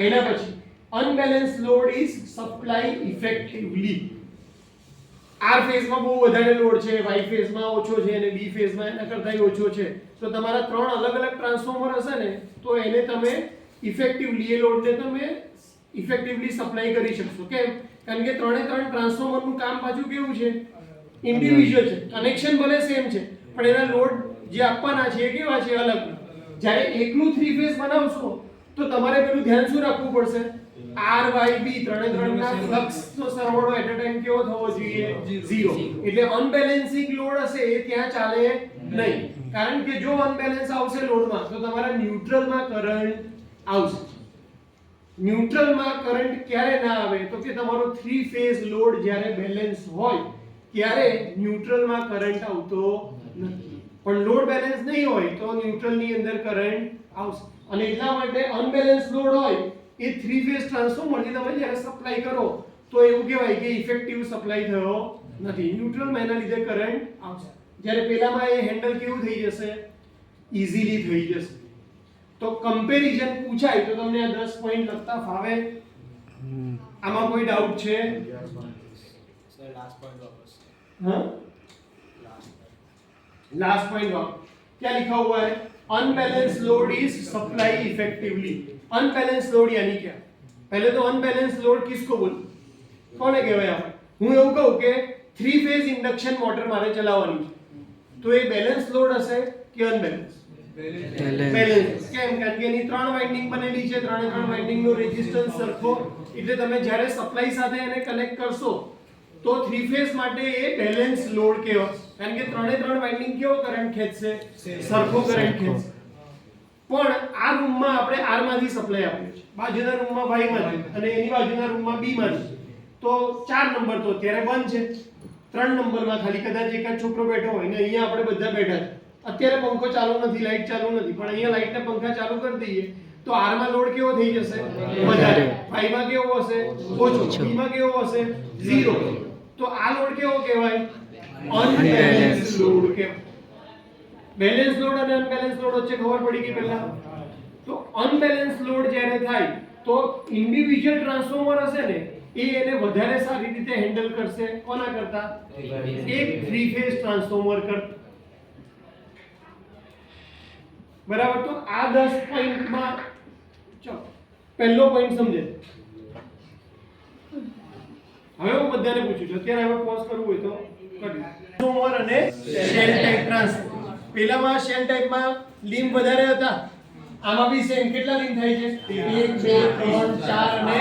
એના પછી unbalance load is supply effectively. R ફેઝમાં બહુ વધારે લોડ છે, વાય ફેઝમાં ઓછો છે અને બી ફેઝમાં એના કરતાંય ઓછો છે. તો તમારા 3 અલગ અલગ ટ્રાન્સફોર્મર હશે ને તો એને તમે ઇફેક્ટિવલી એ લોડને તમે ઇફેક્ટિવલી સપ્લાય કરી શકશો. કેમ? કારણ કે 3 ટ્રાન્સફોર્મરનું કામ પાછું કેવું છે? ઇન્ડિવિડ્યુઅલ છે. કનેક્શન ભલે સેમ છે પણ એના લોડ જે આપવાના છે એ કેવા છે? અલગ. જ્યારે એકલું 3 ફેઝ બનાવશો તો તમારે પેલું ધ્યાન શું રાખવું પડશે? આર વાય બી ત્રણેના ફ્લક્સનો સરવાળો એટ અ ટાઈમ કેવો થવો જોઈએ? 0. એટલે અનબેલેન્સિંગ લોડ હશે એ ત્યાં ચાલે નહીં. કારણ કે જો અનબેલેન્સ આવશે લોડમાં તો તમારા ન્યુટ્રલમાં કરંટ આવશે. ન્યુટ્રલમાં કરંટ ક્યારે ના આવે? તો કે તમારો 3 ફેઝ લોડ જ્યારે બેલેન્સ હોય ત્યારે ન્યુટ્રલમાં કરંટ આવતો નથી. પણ લોડ બેલેન્સ નહીં હોય તો ન્યુટ્રલની અંદર કરંટ આવશે. અને એટલા માટે અનબેલેન્સ લોડ હોય એ 3 ફેઝ ટ્રાન્સફોર્મરથી તમે જ્યારે સપ્લાય કરો તો એવું કહેવાય કે ઇફેક્ટિવ સપ્લાય થયો નથી, ન્યુટ્રલમાં એના લીધે કરંટ આવશે. જ્યારે પેલામાં એ હેન્ડલ કેવું થઈ જશે, ઈઝીલી થઈ જશે. તો કમ્પેરિઝન પૂછાય તો તમને આ 10 પોઈન્ટ લખતા ફાવે? આમાં કોઈ ડાઉટ છે? સર લાસ્ટ પોઈન્ટ વાપસ. हाँ लास्ट पॉइंट क्या लिखा हुआ है? Unbalance load is supply effectively. Unbalance load यानी क्या? पहले तो अनबैलेंस लोड किसको बोल, કોને કહેવાય? આપણે હું એવું કહું કે 3 ફેઝ ઇન્ડક્શન મોટર મારે ચલાવવાની છે તો એ બેલેન્સ લોડ હશે કે અનબેલેન્સ? બેલેન્સ. કેમ? કારણ કે એની 3 વાઇન્ડિંગ બનેલી છે, 3 વાઇન્ડિંગ નો રેઝિસ્ટન્સ સરખો, એટલે તમે જ્યારે સપ્લાય સાથે એને કનેક્ટ કરશો તો 3 ફેઝ માટે એ બેલેન્સ લોડ કહેવાય. કારણ કે 3 વાઇન્ડિંગ કેવો કરંટ ખેંચશે? સરખો કરંટ ખેંચશે. પણ આ રૂમમાં આપણે R માંથી સપ્લાય આપ્યો છે, બાજુના રૂમમાં Y માંથી અને એની બાજુના રૂમમાં B માંથી. તો 4 નંબર તો અત્યારે બંધ છે, 3 નંબરમાં ખાલી કદાચ એક જ છોકરો બેઠો હોય ને અહીંયા આપણે બધા બેઠા છે. અત્યારે પંખો ચાલુ નથી, લાઈટ ચાલુ નથી, પણ અહીંયા લાઈટ ને પંખા ચાલુ કરી દઈએ તો R માં લોડ કેવો થઈ જશે? વધારે. Y માં કેવો હશે? ઓછો. B માં કેવો હશે? 0. તો આ લોડ કેવો કહેવાય? અનબેલેન્સ લોડ કહેવાય. બેલેન્સ લોડ અને અનબેલેન્સ લોડ વચ્ચે ખબર પડી ગઈ પહેલા? તો અનબેલેન્સ લોડ જ્યારે થાય તો ઇન્ડિવિડ્યુઅલ ટ્રાન્સફોર્મર હશે ને એ એને વધારે સારી રીતે હેન્ડલ કરશે કોના કરતા? એક 3 ફેઝ ટ્રાન્સફોર્મર કરતા. બરાબર. તો આ 10 પોઈન્ટમાં ચલો પહેલો પોઈન્ટ સમજે. હવે હું બધાને પૂછું છું, અત્યારે હવે પોઝ કરવું હોય તો કરી. ટ્રાન્સફોર્મર અને શેલ ટાઈપ ટ્રાન્સફોર્મર. પેલામાં શેલ ટાઈપમાં લીમ વધારે હતા, આમાં બી સેમ. કેટલા લીમ થાય છે? 1 2 3 4 અને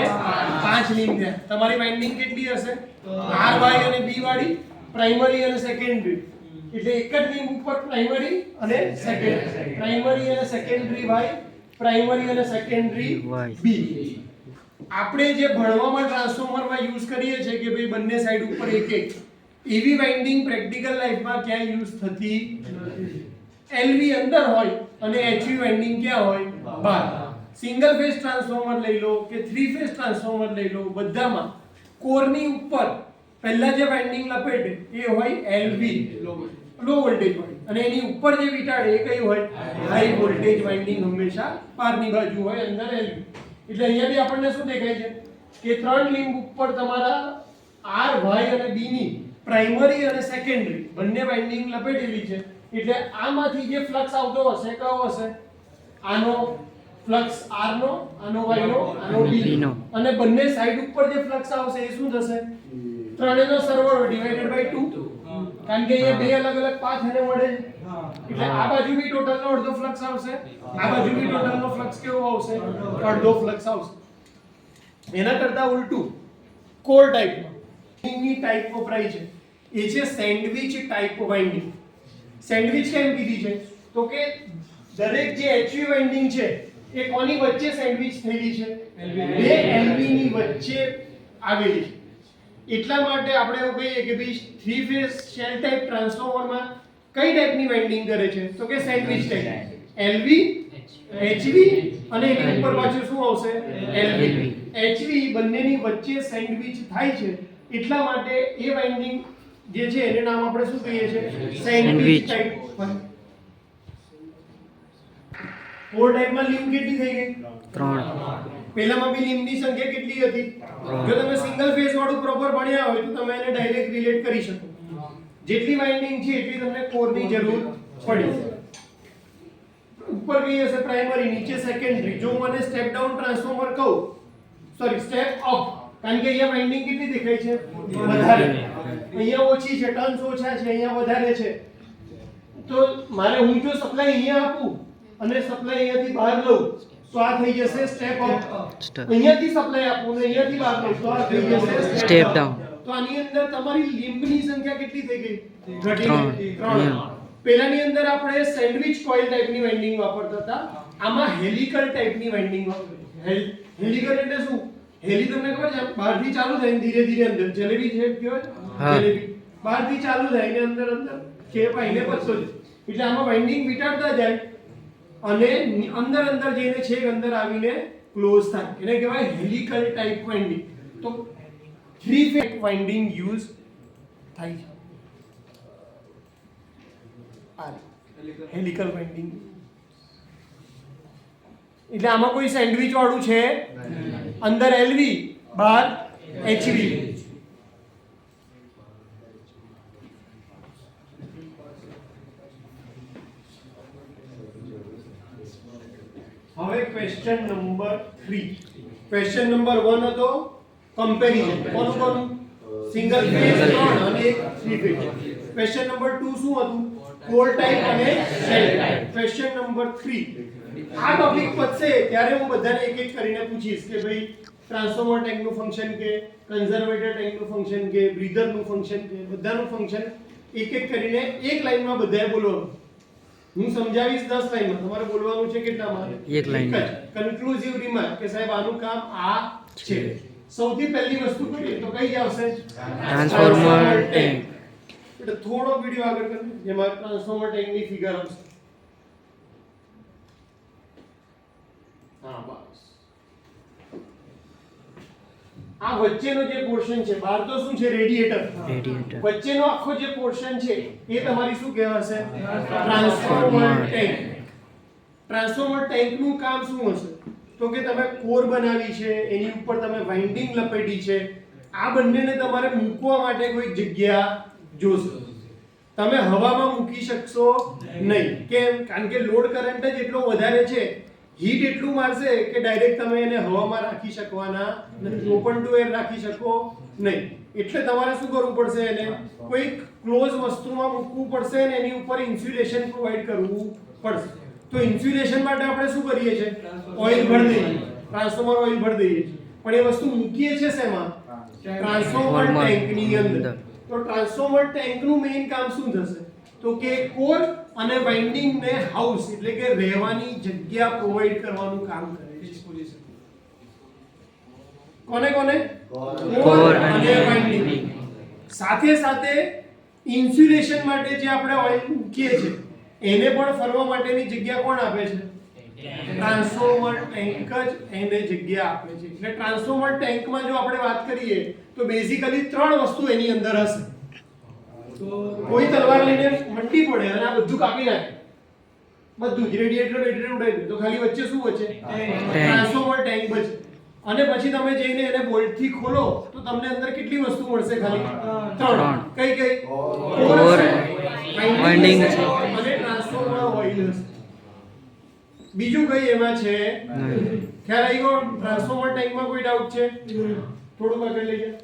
5 લીમ થયા. તમારી વાઇન્ડિંગ કેટલી હશે? R Y અને B વાળી, પ્રાઇમરી અને સેકન્ડરી. એટલે એક જ લીમ ઉપર પ્રાઇમરી અને સેકન્ડરી, પ્રાઇમરી અને સેકન્ડરી Y, પ્રાઇમરી અને સેકન્ડરી B. આપણે જે ભણવામાં ટ્રાન્સફોર્મરમાં યુઝ કરીએ છીએ કે ભાઈ બંને સાઈડ ઉપર એક એક, એવી વાઇન્ડિંગ પ્રેક્ટિકલ લાઈફમાં ક્યાંય યુઝ થતી નથી. LV અંદર હોય અને HV વાઇન્ડિંગ ક્યાં હોય? બહાર. સિંગલ ફેઝ ટ્રાન્સફોર્મર લઈ લો કે 3 ફેઝ ટ્રાન્સફોર્મર લઈ લો, બધામાં કોરની ઉપર પહેલા જે વાઇન્ડિંગ લપેટે એ હોય LV, લો વોલ્ટેજ વાળી, અને એની ઉપર જે વિટાડે એ કઈ હોય? High voltage winding. હંમેશા બહારની બાજુ હોય, અંદર LV. એટલે અહીંયા બી આપણને શું દેખાય છે કે 3 લિંક ઉપર તમારા R Y અને B ની પ્રાઇમરી અને સેકન્ડરી બંને વાઇન્ડિંગ લપેટેલી છે. એટલે આમાંથી જે ફ્લક્સ આવતો હશે કયો હશે? આનો ફ્લક્સ R નો, આનો Y નો, આનો B નો, અને બંને સાઈડ ઉપર જે ફ્લક્સ આવશે એ શું થશે? ત્રણેયનો સરવાળો ડિવાઇડેડ બાય 2. કારણ કે એ બે અલગ અલગ પાથ એને મળે છે. એટલે આ બાજુ બી ટોટલ નો અડધો ફ્લક્સ આવશે, આ બાજુ બી ટોટલ નો ફ્લક્સ કેવો આવશે? અડધો ફ્લક્સ આવશે. એના કરતા ઉલટું કોર ટાઈપમાં ની ટાઈપ વપરાય છે એ છે સેન્ડવિચ ટાઈપ વાઇન્ડિંગ. સેન્ડવિચ કેમ કીધી છે? તો કે દરેક જે HV વાઇન્ડિંગ છે એ કોની વચ્ચે સેન્ડવિચ થયેલી છે? બે LV ની વચ્ચે આવેલી છે. એટલા માટે આપણે એવું કહીએ કે ભાઈ 3 ફેઝ શેલ ટાઈપ ટ્રાન્સફોર્મરમાં કઈ ટાઈપની વાઇન્ડિંગ કરે છે? તો કે સેન્ડવિચ ટાઈપ. LV, HV અને એની ઉપર પાછું શું આવશે? LV. HV બંનેની વચ્ચે સેન્ડવિચ થાય છે, એટલા માટે એ વાઇન્ડિંગ જે છે એને નામ આપણે શું કહીએ છીએ? Sandwich type. કોર ટાઈપમાં લીમ કેટલી થઈ ગઈ? 3. પહેલામાં બી લીમની સંખ્યા કેટલી હતી? જો તમે સિંગલ ફેઝ વાળું પ્રોપર ભણ્યા હોય તો તમે એને ડાયરેક્ટ રિલેટ કરી શકો. જેટલી વાઇન્ડિંગ છે એટલી તમને કોરની જરૂર પડી. ઉપર કઈ હશે? પ્રાઇમરી, નીચે સેકન્ડરી. જો હું મને સ્ટેપ ડાઉન ટ્રાન્સફોર્મર કહું, સોરી સ્ટેપ અપ, કારણ કે અહીંયા વાઇન્ડિંગ કેટલી દેખાય છે? વધારે. અહીંયા ઓછી છે, ટર્ન્સ ઓછા છે, અહીંયા વધારે છે. તો મારે હું જો સપ્લાય અહીંયા આપું અને સપ્લાય અહીંયાથી બહાર લઉં તો આ થઈ જશે સ્ટેપ અપ. અહીંયાથી સપ્લાય આપું અને અહીંયાથી બહાર લઉં તો આ થઈ જશે સ્ટેપ ડાઉન. તો આની અંદર તમારી લીમ્બની સંખ્યા કેટલી થઈ ગઈ? ઘટી. 3. પહેલાની અંદર આપણે સેન્ડવિચ કોઇલ ટાઈપની વાઇન્ડિંગ વાપરતા હતા, આમાં હેલિકલ ટાઈપની વાઇન્ડિંગ વાપરીએ. હેલિકલ એટલે શું? હેલી તમને ખબર છે? બહારથી ચાલુ થાય ધીરે ધીરે અંદર. જલેબી છે કયો? જલેબી બહારથી ચાલુ થાય ને અંદર અંદર શેપ આવીને પતતો જાય. એટલે આમાં વાઇન્ડિંગ વિટાડતા જાય અને અંદર અંદર જઈને છેક અંદર આવીને ક્લોઝ થાય એને કહેવાય હેલિકલ ટાઈપ વાઇન્ડિંગ. તો 3 ફેઝ વાઇન્ડિંગ યુઝ થાય છે. આ હેલિકલ વાઇન્ડિંગ એટલે આમાં કોઈ સેન્ડવિચ વાળું છે, અંદર એલવી બહાર એચવી. હવે ક્વેશ્ચન નંબર 3. ક્વેશ્ચન નંબર 1 હતો કમ્પેરિઝન. કોનું સિંગલ ફેઝ 3 અને 3 ફેઝ. ક્વેશ્ચન નંબર 2 શું હતું? કોર ટાઈપ અને શેલ ટાઈપ. Question number 3. આ ટોપિક પતશે ત્યારે હું બધાને એક એક કરીને પૂછીશ કે ભાઈ ટ્રાન્સફોર્મર ટેન્કનું ફંક્શન કે, કન્ઝર્વેટર ટેન્કનું ફંક્શન કે, બ્રીધરનું ફંક્શન કે, બધાનું ફંક્શન એક એક કરીને એક લાઈનમાં બધાએ બોલવાનું. હું સમજાવીશ 10 લાઈનમાં, તમારે બોલવાનું છે કેટલામાં? એક લાઈન. કન્ક્લુઝિવ રિમાર્ક કે સાહેબ આનું કામ આ છે. સૌથી પહેલી વસ્તુ કરીએ તો કઈ આવશે? Transformer tank. એટલે થોડો વિડિયો આગળ કરજો જેમાં ટ્રાન્સફોર્મર ટેન્કની ફિગર આવશે. હા બસ. આ વચ્ચેનો જે પોર્શન છે, બહાર તો શું છે? રેડિએટર. વચ્ચેનો આખો જે પોર્શન છે એ તમારી શું કહેવાશે? Transformer tank. ટ્રાન્સફોર્મર ટેન્કનું કામ શું હશે? તો કે તમે કોર બનાવી છે, એની ઉપર તમે વાઇન્ડિંગ લપેટી છે, આ બંનેને તમારે મૂકવા માટે કોઈ જગ્યા જોશે. તમે હવામાં મૂકી શકશો નહીં. કેમ? કારણ કે લોડ કરંટ જ એટલો વધારે છે, હીટ એટલું મારશે કે ડાયરેક્ટ તમે એને હવામાં રાખી શકવાના નથી, ઓપન ટુ એર રાખી શકો નહીં. એટલે તમારે શું કરવું પડશે? એને કોઈ ક્લોઝ વસ્તુમાં મૂકવું પડશે અને એની ઉપર ઇન્સ્યુલેશન પ્રોવાઈડ કરવું પડશે. તો ઇન્સ્યુલેશન માટે આપણે શું કરીએ છીએ? ઓઇલ ભરી દઈએ, ટ્રાન્સફોર્મર ઓઇલ ભરી દઈએ છીએ. પણ એ વસ્તુ મૂકીએ છીએ શેમાં? ટ્રાન્સફોર્મર ટેન્કની અંદર. તો ટ્રાન્સફોર્મર ટેન્કનું મેઇન કામ શું થશે? તો કે કોર અને વાઇન્ડિંગ ને હાઉસ એટલે કે રહેવાની જગ્યા પ્રોવાઈડ કરવાનું કામ કરે છે. કોને કોને? કોર અને વાઇન્ડિંગ. સાથે સાથે ઇન્સ્યુલેશન માટે જે આપણે ઓઇલ મૂકીએ છીએ એને પણ ફરવા માટેની જગ્યા કોણ આપે છે? ટ્રાન્સફોર્મર ટેન્ક જ એને જગ્યા આપે છે. એટલે ટ્રાન્સફોર્મર ટેન્કમાં જો આપણે વાત કરીએ તો બેઝિકલી 3 વસ્તુ એની અંદર હશે. કોઈ તલવાર લઈને મંડી પડે અને આ બધું કાપી નાખે, બધું જ રેડિએટર ઉડાવી દે, તો ખાલી વચ્ચે શું બચે? ટ્રાન્સફોર્મર ટેન્ક બચે. અને પછી તમે જઈને એને બોલ્ટથી ખોલો તો તમને અંદર કેટલી વસ્તુ મળશે? ખાલી 3. કઈ કઈ? કોર, વાઇન્ડિંગ અને ટ્રાન્સફોર્મર ઓઇલ હશે. બીજું કઈ એમાં છે? ખ્યાલ આવી ગયો? ટ્રાન્સફોર્મર ટેન્કમાં કોઈ ડાઉટ છે? થોડું આગળ લઈ જાઓ.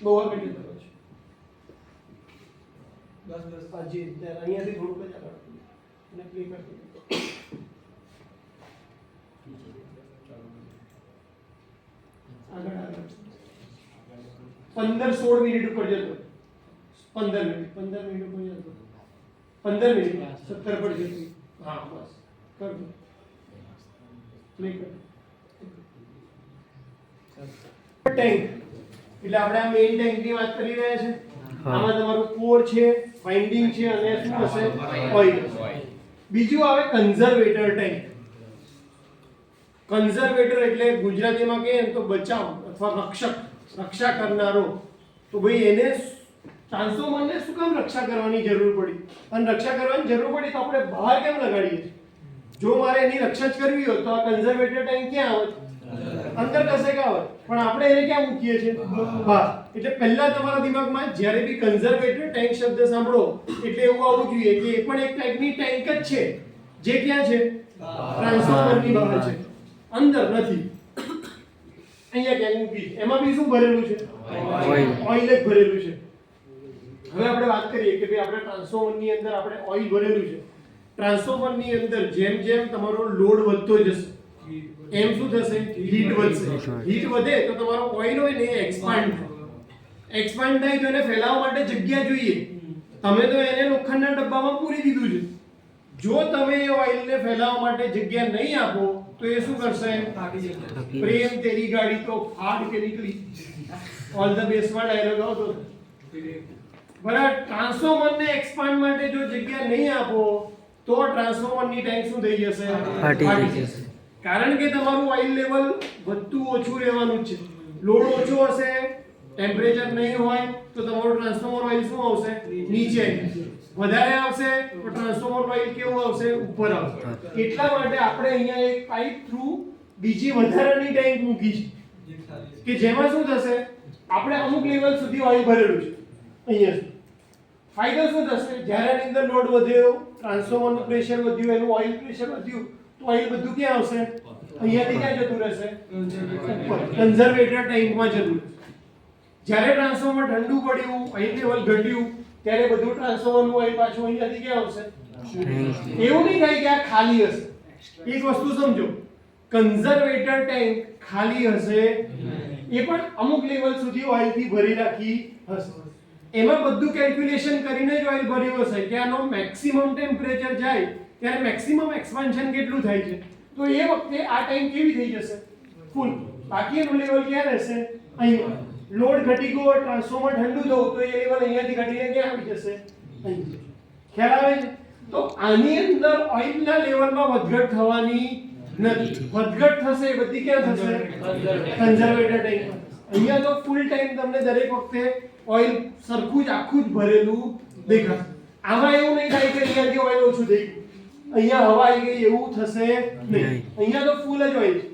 બહુ આગળ જતો છે. બસ આજે અહીંયાથી થોડુંક જ આગળ અને પ્લે કરી દો. આગળ 15-16 મિનિટ ઉપર જતો. 15 મિનિટ ઉપર જતો. 15 મિનિટ 17 પર જતો. હા બસ કર દો. પ્લે કર. ટેન્ક એટલે આપણે આ મેઇન ટેન્કની વાત કરી રહ્યા છે. આમાં તમારું કોર છે, વાઇન્ડિંગ છે અને શું હશે? ઓઇલ. બીજું આવે કન્ઝર્વેટર ટેન્ક. કન્ઝર્વેટર એટલે ગુજરાતીમાં કહીએ તો બચાવ અથવા રક્ષક, રક્ષા કરનારો. તો ભાઈ એને ટ્રાન્સફોર્મરને શું કામ રક્ષા કરવાની જરૂર પડી? અને રક્ષા કરવાની જરૂર પડી તો આપણે બહાર કેમ લગાડીએ? જો મારે એની રક્ષા જ કરવી હોય તો આ કન્ઝર્વેટર ટેન્ક ક્યાં આવે? અંદર કશે કે આવે, પણ આપણે એને ક્યાં મૂકીએ છીએ? બહાર. એટલે પહેલા તમારા દિમાગમાં જ્યારે બી કન્ઝર્વેટર ટેન્ક શબ્દ સાંભળો એટલે એવું આવવું જોઈએ કે એ પણ એક ટાઈપની ટેન્ક જ છે જે ક્યાં છે? ટ્રાન્સફોર્મરની બહાર છે, અંદર નથી. અહીંયા ક્યાંક મૂકી. એમાં બી શું ભરેલું છે? ઓઇલ જ ભરેલું છે. હવે આપણે વાત કરીએ કે ભાઈ આપણે ટ્રાન્સફોર્મરની અંદર આપણે ઓઇલ ભરેલું છે. ટ્રાન્સફોર્મરની અંદર જેમ જેમ તમારો લોડ વધતો જશે એમ શું થશે? હીટ વધશે. હીટ વધે તો તમારો ઓઇલ હોય ને એ એક્સપાન્ડ થાય. એક્સપાન્ડ થાય તો એને ફેલાવવા માટે જગ્યા જોઈએ. તમે તો એને લોખંડના ડબ્બામાં પૂરી દીધું છે. જો તમે એ ઓઇલને ફેલાવવા માટે જગ્યા નહીં આપો તો એ શું કરશે? પ્રેમ તેરી ગાડી તો ફાડ કે નીકળી. ઓલ ધ બેસ્ટમાં ડાયલોગ આવતો બરાબર. ટ્રાન્સફોર્મરને એક્સપાન્ડ માટે જો જગ્યા નહીં આપો તો ટ્રાન્સફોર્મરની ટેન્ક શું થઈ જશે? ફાટી જશે. કારણ કે તમારું ઓઇલ લેવલ વધતું ઓછું રહેવાનું છે. લોડ ઓછો હશે, ટેમ્પરેચર નહીં હોય તો તમારું ટ્રાન્સફોર્મર ઓઇલ શું આવશે? નીચે. વધારે આવશે તો ટ્રાન્સફોર્મર ઓઇલ કેવું આવશે? ઉપર આવશે. એટલા માટે આપણે અહીંયા એક પાઇપ થ્રુ બીજી વધારાની ટેન્ક મૂકી છે કે જેમાં શું થશે? આપણે અમુક લેવલ સુધી ઓઇલ ભરેલું છે અહીંયા. ફાયદો શું થશે? જ્યારે આની અંદર લોડ વધ્યો, ટ્રાન્સફોર્મરનું પ્રેશર વધ્યું, એનું ઓઇલ પ્રેશર વધ્યું, તો ઓઇલ બધું ક્યાં આવશે? અહીંયાથી ક્યાં જતું રહેશે? ઉપર કન્ઝર્વેટર ટેન્કમાં જતું રહેશે. જ્યારે ટ્રાન્સફોર્મર ઠંડુ પડ્યું, ઓઇલ લેવલ ઘટ્યું, ત્યારે બધું ટ્રાન્સફોર્મરનું ઓઇલ પાછું અહીંયાથી ક્યાં આવશે? એવું નહીં થાય કે આ ખાલી હશે. એક વસ્તુ સમજો, કન્ઝર્વેટર ટેન્ક ખાલી હશે, એ પણ અમુક લેવલ સુધી ઓઇલથી ભરી રાખી હશે. એમાં બધું કેલ્ક્યુલેશન કરીને જ ઓઇલ ભર્યું હશે કે આનો મેક્સિમમ ટેમ્પરેચર જાય ત્યારે મેક્સિમમ એક્સપાન્શન કેટલું થાય છે, તો એ વખતે આ ટેન્ક કેવી થઈ જશે? ફૂલ. બાકી એનું લેવલ ક્યાં રહેશે? અહીં. લોડ ઘટી ગયો, ટ્રાન્સફોર્મર ઠંડુ થયું તો એ લેવલ અહીંયાથી ઘટીને ક્યાં આવી જશે? અહીં. ખ્યાલ આવે છે? તો આની અંદર ઓઇલના લેવલમાં વધઘટ થવાની નથી. વધઘટ થશે એ બધી ક્યાં થશે? Conservator tank. અહીંયા તો ફૂલ ટાઈમ તમને દરેક વખતે ઓઇલ સરખું જ આખું જ ભરેલું દેખાશે. આમાં એવું નહીં થાય કે અહીંયાથી ઓઇલ ઓછું થઈ ગયું, અહીંયા હવા આવી ગઈ, એવું થશે નહીં. અહીંયા તો ફૂલ જ ઓઇલ છે.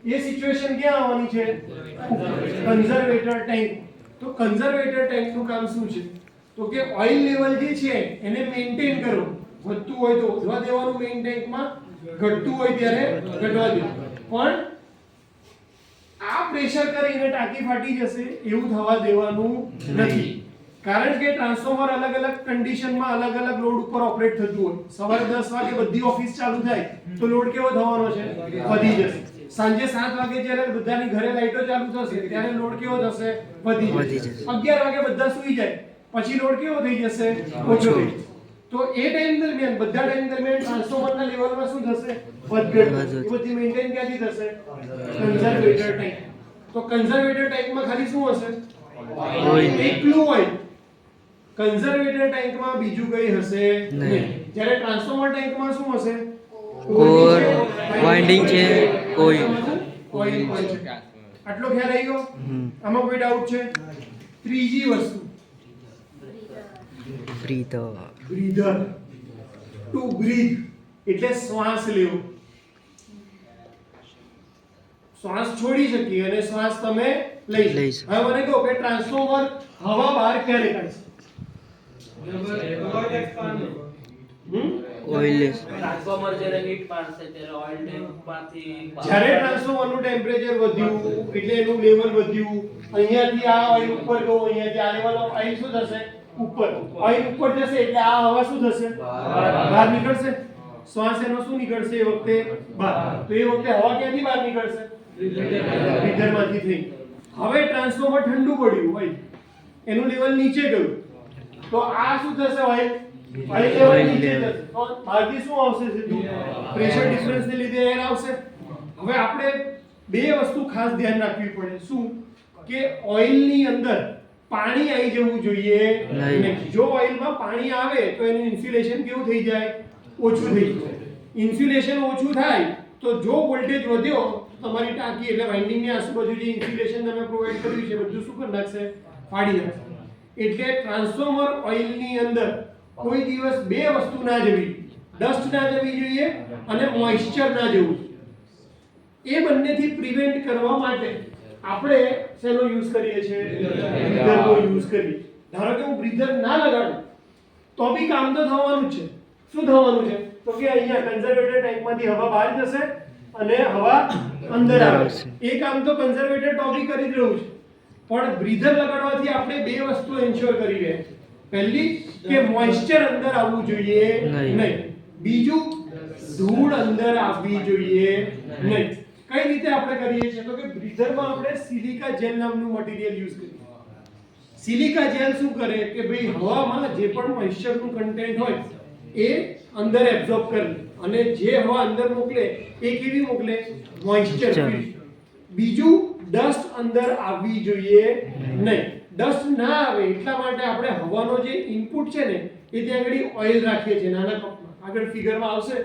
એ સિચ્યુએશન ક્યાં આવવાની છે? Conservator tank. તો કન્ઝર્વેટર ટેન્કનું કામ શું છે? તો કે ઓઇલ લેવલ જે છે એને મેન્ટેન કરો. વધતું હોય તો વધવા દેવાનું મેઇન ટેન્કમાં, ઘટતું હોય ત્યારે ઘટવા દેવાનું. પણ આ પ્રેશર કરીને ટાંકી ફાટી જશે એવું થવા દેવાનું નથી. કારણ કે ટ્રાન્સફોર્મર અલગ અલગ કન્ડિશનમાં અલગ અલગ લોડ ઉપર ઓપરેટ થતું હોય. સવારે 10 વાગે બધી ઓફિસ ચાલુ થાય તો લોડ કેવો થવાનો છે? વધી જશે. સાંજે 7 વાગે જ્યારે બધાની ઘરે લાઈટો ચાલુ થશે ત્યારે લોડ કેવો થશે? વધી જશે. 11 વાગે બધા સૂઈ જાય પછી લોડ કેવો થઈ જશે? ઓછો થઈ જશે. તો એ ટાઈમ દરમિયાન બધા ટાઈમ દરમિયાન ટ્રાન્સફોર્મરના લેવલમાં શું થશે? વધઘટ. એ બધી મેન્ટેન ક્યાંથી થશે? Conservator tank. તો કન્ઝર્વેટર ટેન્કમાં ખાલી શું હશે? ઓઇલ. એકલું ઓઇલ. કન્ઝર્વેટર ટેન્કમાં બીજું કંઈ હશે નહીં. જ્યારે ટ્રાન્સફોર્મર ટેન્કમાં શું હશે? કોર, વાઇન્ડિંગ છે, ઓઇલ. ઓઇલ છે. આટલો ખ્યાલ આવી ગયો? આમાં કોઈ ડાઉટ છે? ત્રીજી વસ્તુ, બ્રીધર. ટુ બ્રીથ એટલે શ્વાસ લેવો. શ્વાસ છોડી શકીએ અને શ્વાસ તમે લઈ શકો. હવે મને કહો કે ટ્રાન્સફોર્મર હવા બહાર ક્યારે કાઢશે? ઓઇલલેસ. ટ્રાન્સફોર્મર જ્યારે હીટ પાડશે ત્યારે ઓઇલ ટેન્કમાંથી જ્યારે ટ્રાન્સફોર્મરનું ટેમ્પરેચર વધ્યું એટલે એનું લેવલ વધ્યું, અહીંયાથી આ ઓઇલ ઉપર ગયો, અહીંયાથી આ લેવલ ઓફ ઓઇલ શું થશે? ઉપર. ઓઇલ ઉપર જશે એટલે આ હવા શું થશે? બહાર નીકળશે. શ્વાસ એનો શું નીકળશે એ વખતે? બહાર. તો એ વખતે હવા ક્યાંથી બહાર નીકળશે? બ્રીધરમાંથી થઈ. હવે ટ્રાન્સફોર્મર ઠંડુ પડ્યું હોય, એનું લેવલ નીચે ગયું, તો આ શું થશે? ઓઇલ લેવલ નીચે જશે. તો બહારથી શું આવશે? સીધું પ્રેશર ડિફરન્સને લીધે એર આવશે. હવે આપણે બે વસ્તુ ખાસ ધ્યાન રાખવી પડે. શું? કે ઓઇલની અંદર પાણી આવી જવું જોઈએ નહીં. જો ઓઇલમાં પાણી આવે તો એનું ઇન્સ્યુલેશન કેવું થઈ જાય? ઓછું થઈ જાય. ઇન્સ્યુલેશન ઓછું થાય તો જો વોલ્ટેજ વધ્યો તમારી ટાંકી એટલે વાઇન્ડિંગની આજુબાજુ જે ઇન્સ્યુલેશન તમે પ્રોવાઈડ કર્યું છે બધું શું કરી નાખશે? ફાડી નાખશે. એટલે ટ્રાન્સફોર્મર ઓઇલની અંદર કોઈ દિવસ બે વસ્તુ ના જવી, ડસ્ટ ના જવી જોઈએ અને મોઇસ્ચર ના જવું. એ બંનેથી પ્રિવેન્ટ કરવા માટે આપણે શેનો યુઝ કરીએ છીએ? બ્રીધરનો યુઝ કરીએ. ધારો કે હું બ્રીધર ના લગાડું તો બી કામ તો થવાનું જ છે. શું થવાનું છે? તો કે અહીંયા કન્ઝર્વેટર ટેન્કમાંથી હવા બહાર જશે અને હવા અંદર આવશે. એ કામ તો કન્ઝર્વેટર તો બી કરી જ રહ્યું છે. પણ બ્રીધર લગાડવાથી આપણે બે વસ્તુ એન્શ્યોર કરી રહ્યા છીએ. પહેલી કે મોઇસ્ચર અંદર આવવું જોઈએ નહીં. બીજું ધૂળ અંદર આવવી જોઈએ નહીં. કઈ રીતે આપણે કરીએ છીએ? તો કે બ્રીધરમાં આપણે સિલિકા જેલ નામનું મટીરીયલ યુઝ કરીએ. સિલિકા જેલ શું કરે કે ભાઈ હવામાં જે પણ મોઇસ્ચરનું કન્ટેન્ટ હોય એ અંદર એબ્ઝોર્બ કરે અને જે હવા અંદર મોકલે એ કેવી મોકલે? મોઇસ્ચર. બીજું ડસ્ટ અંદર આવવી જોઈએ નહીં. ડસ્ટ ના આવે એટલા માટે આપણે હવાનો જે ઇનપુટ છે ને એ ત્યાં આગળ ઓઇલ રાખીએ છીએ નાના કપમાં. આગળ ફિગરમાં આવશે.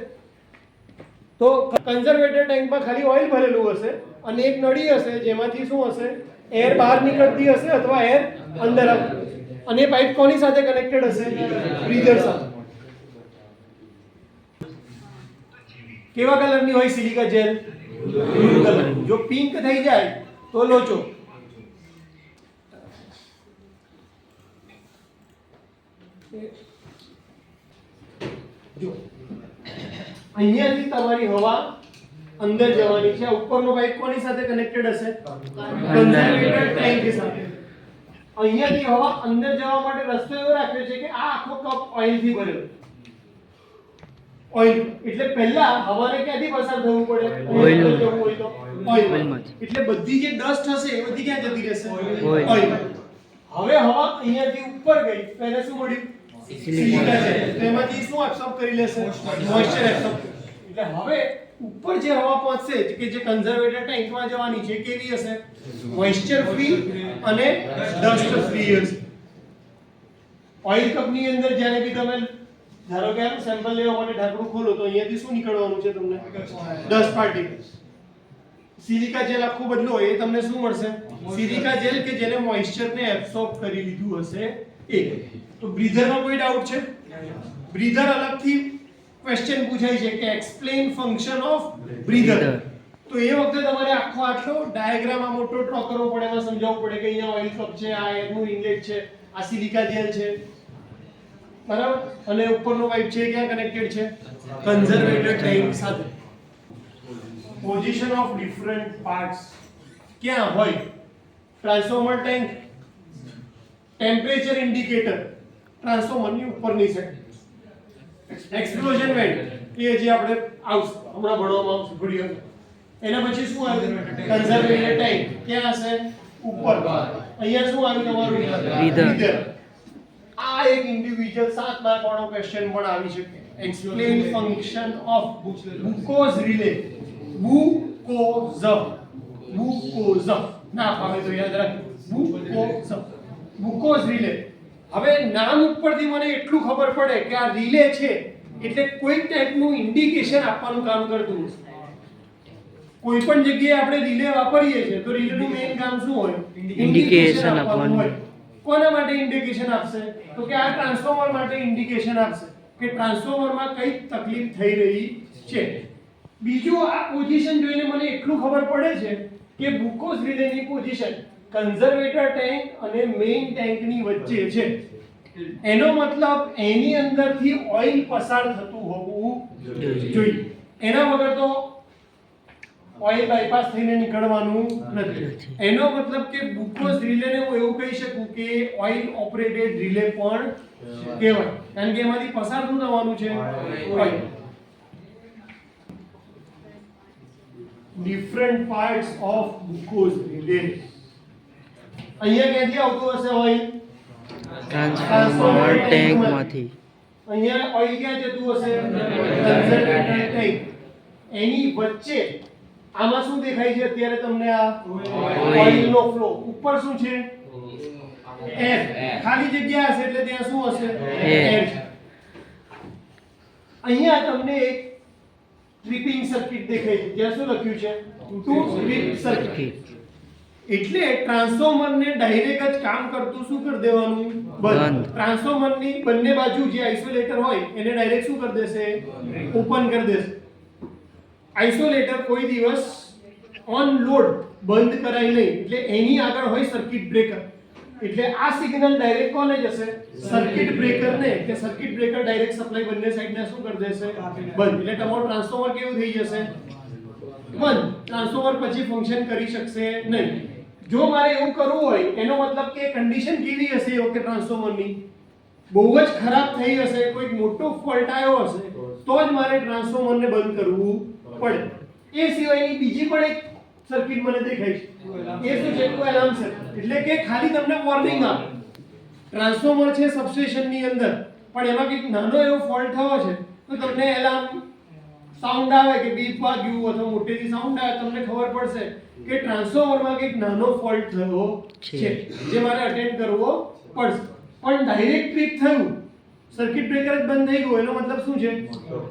તો કન્ઝર્વેટર ટેન્કમાં ખાલી ઓઇલ ભરેલું હશે અને એક નળી હશે જેમાંથી શું હશે, એર બહાર નીકળતી હશે અથવા એર અંદર આવતી હશે. અને એ પાઇપ કોની સાથે કનેક્ટેડ હશે? બ્રીધર સાથે. કેવા કલરની હોય સિલિકા જેલ? Blue colour. જો પિંક થઈ જાય તો લોચો. જો અહીંયાથી તમારી હવા અંદર જવાની છે. ઉપરનો પાઇપ કોની સાથે કનેક્ટેડ હશે? કન્ઝર્વેટર ટેન્ક સાથે. અહીંયાથી હવા અંદર જવા માટે રસ્તો એવો રાખ્યો છે કે આ આખો કપ ઓઇલથી ભરેલો. ઓઇલ એટલે પહેલા હવાને ક્યાંથી પસાર થવું પડે? ઓઇલ જવું હોય તો ઓઇલ. એટલે બધી જે ડસ્ટ હશે એ બધી ક્યાં જતી રહેશે? ઓઇલ. હવે હવા અહીંયાથી ઉપર ગઈ તો એને શું મળ્યું? સિલિકા છે. તેમાંથી શું એબ્સોર્બ કરી લેશે? Moisture absorb. એટલે હવે ઉપર જે હવા પહોંચશે કે જે કન્ઝર્વેટર ટેન્કમાં જવાની છે કેવી હશે? મોઇસ્ચર ફ્રી અને ડસ્ટ ફ્રી હશે. ઓઇલ કપની અંદર જ્યારે બી તમે ધારો કે આમ સેમ્પલ લેવા માટે ઢાંકણું ખોલો તો અહીંયાથી શું નીકળવાનું છે તમને? Dust particles. સિલિકા જેલ આખું બદલો એ તમને શું મળશે? સિલિકા જેલ કે જેને મોઇસ્ચરને એબ્સોર્બ કરી લીધું હશે એ. તો બ્રીધરમાં કોઈ ડાઉટ છે? બ્રીધર અલગથી ક્વેશ્ચન પૂછાય છે કે એક્સપ્લેન ફંક્શન ઓફ બ્રીધર. તો એ વખતે તમારે આખો આટલો ડાયાગ્રામ આ મોટો ડ્રો કરવો પડે, એમાં સમજાવવું પડે કે અહીંયા ઓઇલ કપ છે, આ એરનું ઇનલેટ છે, આ સિલિકા જેલ છે, બરાબર? અને ઉપરનો પાઇપ છે ક્યાં કનેક્ટેડ છે? કન્ઝર્વેટર ટેન્ક સાથે. પોઝિશન ઓફ ડિફરન્ટ પાર્ટ્સ ક્યાં હોય? ટ્રાન્સફોર્મર ટેન્ક, ટેમ્પરેચર ઇન્ડિકેટર ટ્રાન્સફોર્મરની ઉપરની સાઈડ, એક્સપ્લોઝન વેન્ટ એ જે આપણે આવશે હમણાં ભણવામાં આવશે ઘડીવાર. એના પછી શું આવ્યું? કન્ઝર્વેટર ટેન્ક ક્યાં હશે? ઉપર. અહીંયા શું આવ્યું તમારું? બ્રીધર. આ એક ઇન્ડિવિડ્યુઅલ 7 માર્ક વાળો ક્વેશ્ચન પણ આવી શકે. Explain function of glucose relay. Glucose ના ફાવે તો યાદ રાખજો. Glucose relay. હવે નામ ઉપરથી મને એટલું ખબર પડે કે આ રિલે છે એટલે કોઈ ટાઈપનું ઇન્ડિકેશન આપવાનું કામ કરતું હશે. કોઈ પણ જગ્યાએ આપણે રિલે વાપરીએ છીએ તો રિલેનું મેઇન કામ શું હોય? ઇન્ડિકેશન આપવાનું હોય. કોના માટે ઇન્ડિકેશન આપશે? તો કે આ ટ્રાન્સફોર્મર માટે ઇન્ડિકેશન આપશે કે ટ્રાન્સફોર્મરમાં કઈ તકલીફ થઈ રહી છે. બીજું આ પોઝિશન જોઈને મને એટલું ખબર પડે છે કે ગ્લુકોઝ રિલેની પોઝિશન કન્ઝર્વેટર ટેન્ક અને મેઇન ટેન્કની વચ્ચે છે. એનો મતલબ એની અંદરથી ઓઇલ પસાર થતું હોવું જોઈએ. એના વગર તો ઓઇલ બાયપાસ થઈને નીકળવાનું નથી. એનો મતલબ કે ગ્લુકોઝ રિલેને હું એવું કહી શકું કે ઓઇલ ઓપરેટેડ રિલે પણ કહેવાય, કારણ કે એમાંથી પસાર શું થવાનું છે? Oil. Different parts of glucose relay. અહીંયા ક્યાંથી આવતું હશે ઓઇલ? ટ્રાન્સફોર્મર ટેન્કમાંથી. અહીંયા ઓઇલ ક્યાં જતું હશે? Conservator tank. એની વચ્ચે આમાં શું દેખાય છે અત્યારે તમને? આ ઓઇલનો ફ્લો. ઉપર શું છે? એર. ખાલી જગ્યા હશે એટલે ત્યાં શું હશે? એર. અહીંયા તમને એક ટ્રિપિંગ સર્કિટ દેખાય છે. ત્યાં શું લખ્યું છે? To trip circuit. એટલે ટ્રાન્સફોર્મરને ડાયરેક્ટ જ કામ કરતું શું કરી દેવાનું? બંધ. ટ્રાન્સફોર્મરની બંને બાજુ જે આઇસોલેટર હોય એને ડાયરેક્ટ શું કરી દેશે? ઓપન કરી દેશે. આઇસોલેટર કોઈ દિવસ ઓન લોડ બંધ કરાય નહીં. એટલે એની આગળ હોય સર્કિટ બ્રેકર. એટલે આ સિગ્નલ ડાયરેક્ટ કોને જશે? સર્કિટ બ્રેકરને. કે સર્કિટ બ્રેકર ડાયરેક્ટ સપ્લાય બંને સાઈડને શું કરી દેશે? બંધ. એટલે તમારું ટ્રાન્સફોર્મર કેવું થઈ જશે? બંધ. ટ્રાન્સફોર્મર પછી ફંક્શન કરી શકશે નહીં. જો મારે એવું કરવું હોય એનો મતલબ કે કન્ડિશન કેવી હશે એ વખતે ટ્રાન્સફોર્મરની? બહુ જ ખરાબ થઈ હશે, કોઈ મોટો ફોલ્ટ આવ્યો હશે તો જ મારે ટ્રાન્સફોર્મરને બંધ કરવું પડે. એ સિવાયની બીજી પણ એક સર્કિટ મને દેખાય છે. એ શું છે? કોઈ એલાર્મ સર્કિટ. એટલે કે ખાલી તમને વોર્નિંગ આપે. ટ્રાન્સફોર્મર છે સબસ્ટેશનની અંદર પણ એમાં કંઈક નાનો એવો ફોલ્ટ થયો છે તો તમને એલાર્મ સાઉન્ડ આવે કે બીપ વાગ્યું અથવા મોટેથી સાઉન્ડ આવે, તમને ખબર પડશે કે ટ્રાન્સફોર્મરમાં કંઈક નાનો ફોલ્ટ થયો છે જે મારે અટેન્ડ કરવો પડશે. પણ ડાયરેક્ટ ટ્રીપ થયું સર્કિટ બ્રેકર જ બંધ થઈ ગયું એનો મતલબ શું છે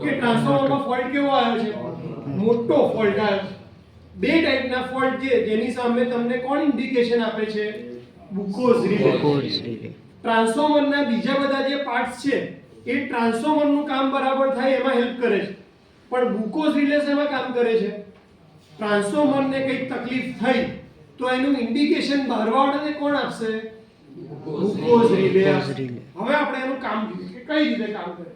કે ટ્રાન્સફોર્મરમાં ફોલ્ટ કેવો આવ્યો છે, મોટો ફોલ્ટ આવ્યો. બે ટાઈપના ફોલ્ટ છે જેની સામે તમને કોણ ઇન્ડિકેશન આપે છે, બુકોઝ રિલે. ટ્રાન્સફોર્મરના બીજા બધા જે પાર્ટ્સ છે એ ટ્રાન્સફોર્મરનું કામ બરાબર થાય એમાં હેલ્પ કરે છે, પણ બુકોઝ રિલે એમાં કામ કરે છે. ટ્રાન્સફોર્મરને કંઈક તકલીફ થઈ તો એનું ઇન્ડિકેશન બહારવાળાને કોણ આપશે, બુકોઝ રિલે. હવે આપણે એનું કામ જોઈએ કે કઈ રીતે કામ કરે.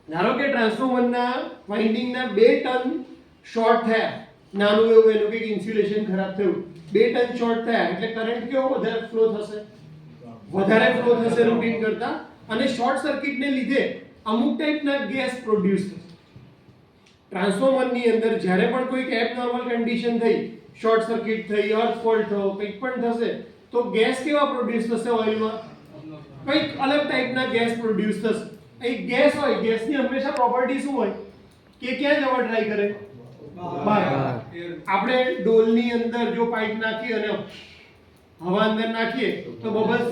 ધારો કે ટ્રાન્સફોર્મરના વાઇન્ડિંગના 2 ટર્ન શોર્ટ થયા, નાનું એવું એનું કંઈક ઇન્સ્યુલેશન ખરાબ થયું, 2 ટર્ન શોર્ટ થયા એટલે કરંટ કેવો વધારે ફ્લો થશે, વધારે ફ્લો થશે રૂટીન કરતા, અને શોર્ટ સર્કિટને લીધે અમુક ટાઈપના ગેસ પ્રોડ્યુસ થશે. ટ્રાન્સફોર્મરની અંદર જ્યારે પણ કોઈ એબનોર્મલ કન્ડિશન થઈ, શોર્ટ સર્કિટ થઈ, અર્થ ફોલ્ટ થયો, કંઈક પણ થશે તો ગેસ કેવા પ્રોડ્યુસ થશે ઓઇલમાં, કંઈક અલગ ટાઈપના ગેસ પ્રોડ્યુસ થશે. એક ગેસ હોય, ગેસની હંમેશા પ્રોપર્ટી શું હોય કે ક્યાં જવા ટ્રાય કરે, બહાર. આપણે ડોલની અંદર જો પાઇપ નાખીએ અને હવા અંદર નાખીએ તો બબલ્સ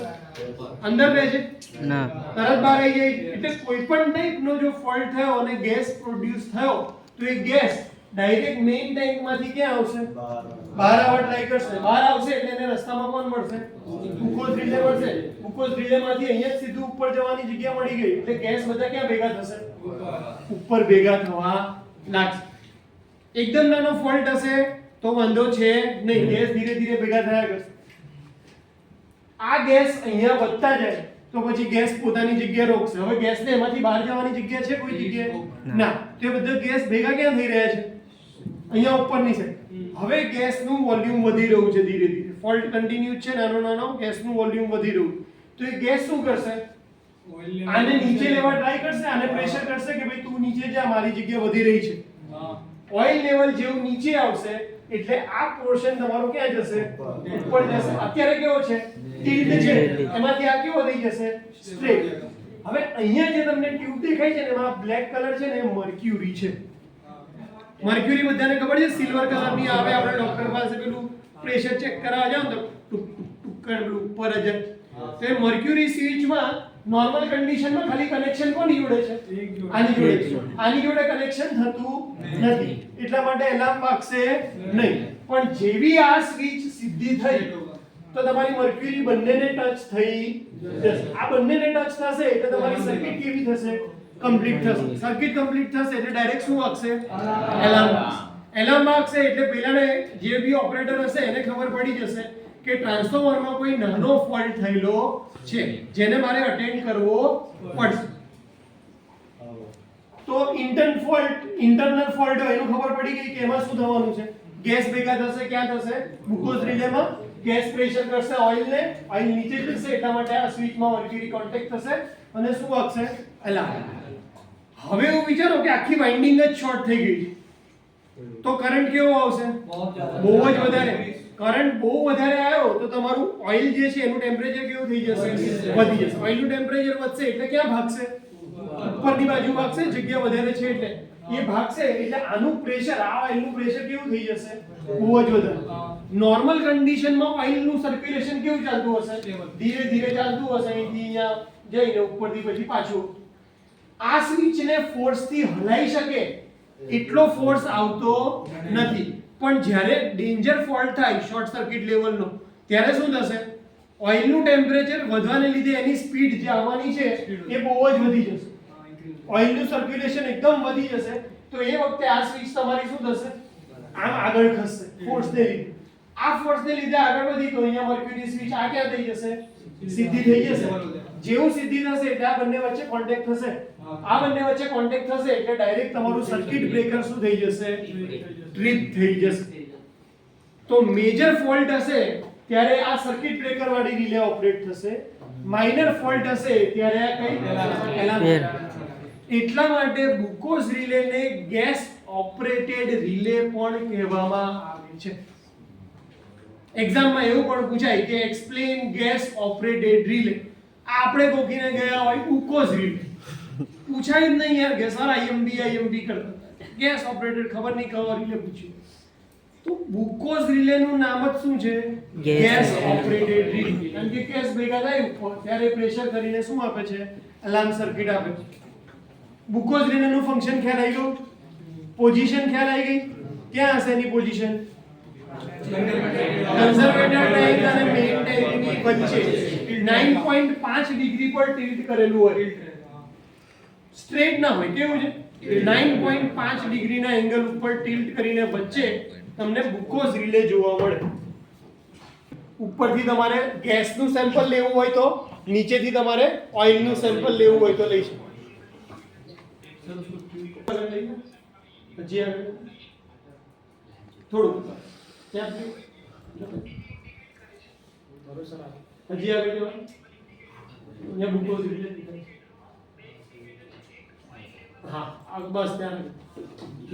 અંદર રહે છે, ના, તરત બહાર આવી જાય. એટલે કોઈ પણ ટાઈપનો જો ફોલ્ટ થયો અને ગેસ પ્રોડ્યુસ થયો તો એ ગેસ ડાયરેક્ટ મેઇન ટેન્કમાંથી ક્યાં આવશે, બહાર આવવા ટ્રાય કરશે. બહાર આવશે એટલે એને રસ્તામાં કોણ મળશે, ગ્લુકોઝ રિલે મળશે. ગ્લુકોઝ રિલેમાંથી અહીંયા જ સીધું ઉપર જવાની જગ્યા મળી ગઈ એટલે ગેસ બધા ક્યાં ભેગા થશે, ઉપર ભેગા થવા લાગશે. એકદમ નાનો ફોલ્ટ હશે તો વાંધો છે નહીં, ગેસ ધીરે ધીરે ભેગા થયા કરશે. આ ગેસ અહીંયા વધતા જાય તો પછી ગેસ પોતાની જગ્યાએ રોકશે. હવે ગેસને એમાંથી બહાર જવાની જગ્યા છે કોઈ જગ્યાએ, ના. તે બધા ગેસ ભેગા ક્યાં થઈ રહ્યા છે, અહીંયા ઉપરની સાઈડ. હવે ગેસનું વોલ્યુમ વધી રહ્યું છે ધીરે ધીરે, ફોલ્ટ કન્ટિન્યુઅસ છે, નાનો નાનો ગેસનું વોલ્યુમ વધી રહ્યું. તો એ ગેસ શું કરશે, આને નીચે લેવા ટ્રાય કરશે, આને પ્રેશર કરશે કે ભાઈ તું નીચે જા, મારી જગ્યા વધી રહી છે. ઓઇલ લેવલ જેવું નીચે આવશે એટલે આ પોર્શન તમારો ક્યાં જશે, ઉપર જશે. અત્યારે કેવો છે, ટિલ્ટ છે, એમાંથી આ કેવો થઈ જશે, સ્ટ્રેટ. હવે અહીંયા જે તમને ટ્યુબ દેખાય છે ને એમાં બ્લેક કલર છે ને એ મર્ક્યુરી છે. મર્ક્યુરી બધાને ખબર છે, સિલ્વર કલરની આવે. આપણે ડોક્ટર પાસે પેલું પ્રેશર ચેક કરાવવા જાવ તો ટુક ટુક ટુક પેલું ઉપર જ. તો એ મર્ક્યુરી સ્વિચમાં નોર્મલ કન્ડિશનમાં ખાલી કનેક્શન કોની જોડે છે, આની જોડે છે. આની જોડે કનેક્શન થતું નથી એટલા માટે એલાર્મ વાગશે નહીં. પણ જેવી આ સ્વિચ સીધી થઈ તો તમારી મર્ક્યુરી બંનેને ટચ થઈ જશે. આ બંનેને ટચ થશે એટલે તમારી સર્કિટ કેવી થશે, કમ્પ્લીટ થશે. સર્કિટ કમ્પ્લીટ થશે એટલે ડાયરેક્ટ શું વાગશે, એલાર્મ વાગશે. એલાર્મ વાગશે એટલે પેલાને જે બી ઓપરેટર હશે એને ખબર પડી જશે કે ટ્રાન્સફોર્મરમાં કોઈ નાનો ફોલ્ટ થયેલો છે જેને મારે અટેન્ડ કરવો પડશે. તો ઇન્ટરનલ ફોલ્ટ હોય એનું ખબર પડી ગઈ કે એમાં શું થવાનું છે, ગેસ ભેગા થશે. ક્યાં થશે, ગ્લુકોઝ રિલેમાં. ગેસ પ્રેશર કરશે ઓઇલને, ઓઇલ નીચે જશે એટલા માટે આ સ્વિચમાં મર્ક્યુરી કોન્ટેક્ટ થશે અને શું વાગશે, એલાર્મ. હવે એવું વિચારો કે આખી વાઇન્ડિંગ જ શોર્ટ થઈ ગઈ છે તો કરંટ કેવો આવશે, બહુ જ વધારે. કરંટ બહુ વધારે આવ્યો તો તમારું ઓઇલ જે છે એનું ટેમ્પરેચર કેવું થઈ જશે, વધી જશે. ઓઇલનું ટેમ્પરેચર વધશે એટલે ક્યાં ભાગશે, ઉપરની બાજુ ભાગશે, જગ્યા વધારે છે એટલે એ ભાગશે. એટલે આનું પ્રેશર, આ ઓઇલનું પ્રેશર કેવું થઈ જશે, બહુ જ વધારે. નોર્મલ કન્ડિશનમાં ઓઇલનું સર્ક્યુલેશન કેવું ચાલતું હશે, ધીરે ધીરે ચાલતું હશે, અહીંથી અહીંયા જઈને ઉપરથી પછી પાછું. આ સ્વિચને ફોર્સથી હલાઈ શકે એટલો ફોર્સ આવતો નથી. પણ જ્યારે ડેન્જર ફોલ્ટ થાય શોર્ટ સર્કિટ લેવલનો ત્યારે શું થશે, ઓઇલનું ટેમ્પરેચર વધવાને લીધે એની સ્પીડ જે આવવાની છે એ બહુ જ વધી જશે. ઓઇલનું સર્ક્યુલેશન એકદમ વધી જશે તો એ વખતે આ સ્વિચ તમારી શું થશે, આમ આગળ ખસશે ફોર્સને લીધે. આ ફોર્સને લીધે આગળ વધી તો અહીંયા મર્ક્યુરી સ્વિચ આ ક્યાં થઈ જશે, સીધી થઈ જશે. જેવું સીધી થશે એટલે આ બંને વચ્ચે કોન્ટેક્ટ થશે. આ બંને વચ્ચે કોન્ટેક્ટ થશે એટલે ડાયરેક્ટ તમારું સર્કિટ બ્રેકર શું થઈ જશે, ટ્રિપ થઈ જશે. તો મેજર ફોલ્ટ હશે ત્યારે આ સર્કિટ બ્રેકર વાળી રિલે ઓપરેટ થશે. માઇનર ફોલ્ટ હશે ત્યારે આ કઈ એલાર્મ. એટલા માટે ગ્લુકોઝ રિલેને ગેસ ઓપરેટેડ રિલે પણ કહેવામાં આવે છે. એક્ઝામમાં એવું પણ પૂછાય કે એક્સપ્લેન ગેસ ઓપરેટેડ રિલે. આપણે ગોખીને ગયા હોય ગ્લુકોઝ રિલે, પૂછાય જ નહીં યાર કે સર આઈએમપી કરતા ગેસ ઓપરેટેડ ખબર નહીં કયો રિલે પૂછ્યું. તો ગ્લુકોઝ રિલેનું નામ જ શું છે, ગેસ ઓપરેટેડ રિલે. કારણ કે ગેસ ભેગા થાય ઉપર ત્યારે પ્રેશર કરીને શું આપે છે, અલાર્મ સર્કિટ આપે. ગ્લુકોઝ રિલેનું ફંક્શન ખ્યાલ આવી ગયું, પોઝિશન ખ્યાલ આવી ગઈ. ક્યાં હશે એની પોઝિશન? કન્ઝર્વેટર ટેન્ક અને મેઇન ટેન્કની વચ્ચે 9.5 ડિગ્રી પર ટિલ્ટ કરેલું હોય, સ્ટ્રેટ ના હોય. કેવું છે? 9.5 ડિગ્રીના એંગલ ઉપર ટિલ્ટ કરીને વચ્ચે તમને ગ્લુકોઝ રિલે જોવા મળે. ઉપરથી તમારે ગેસનું સેમ્પલ લેવું હોય તો, નીચેથી તમારે ઓઇલનું સેમ્પલ લેવું હોય તો લઈ શકો. હજી આગળ થોડું ત્યાં હજી આગળ જવાનું. અહીંયા ગ્લુકોઝ રિલે હા બસ ત્યાં.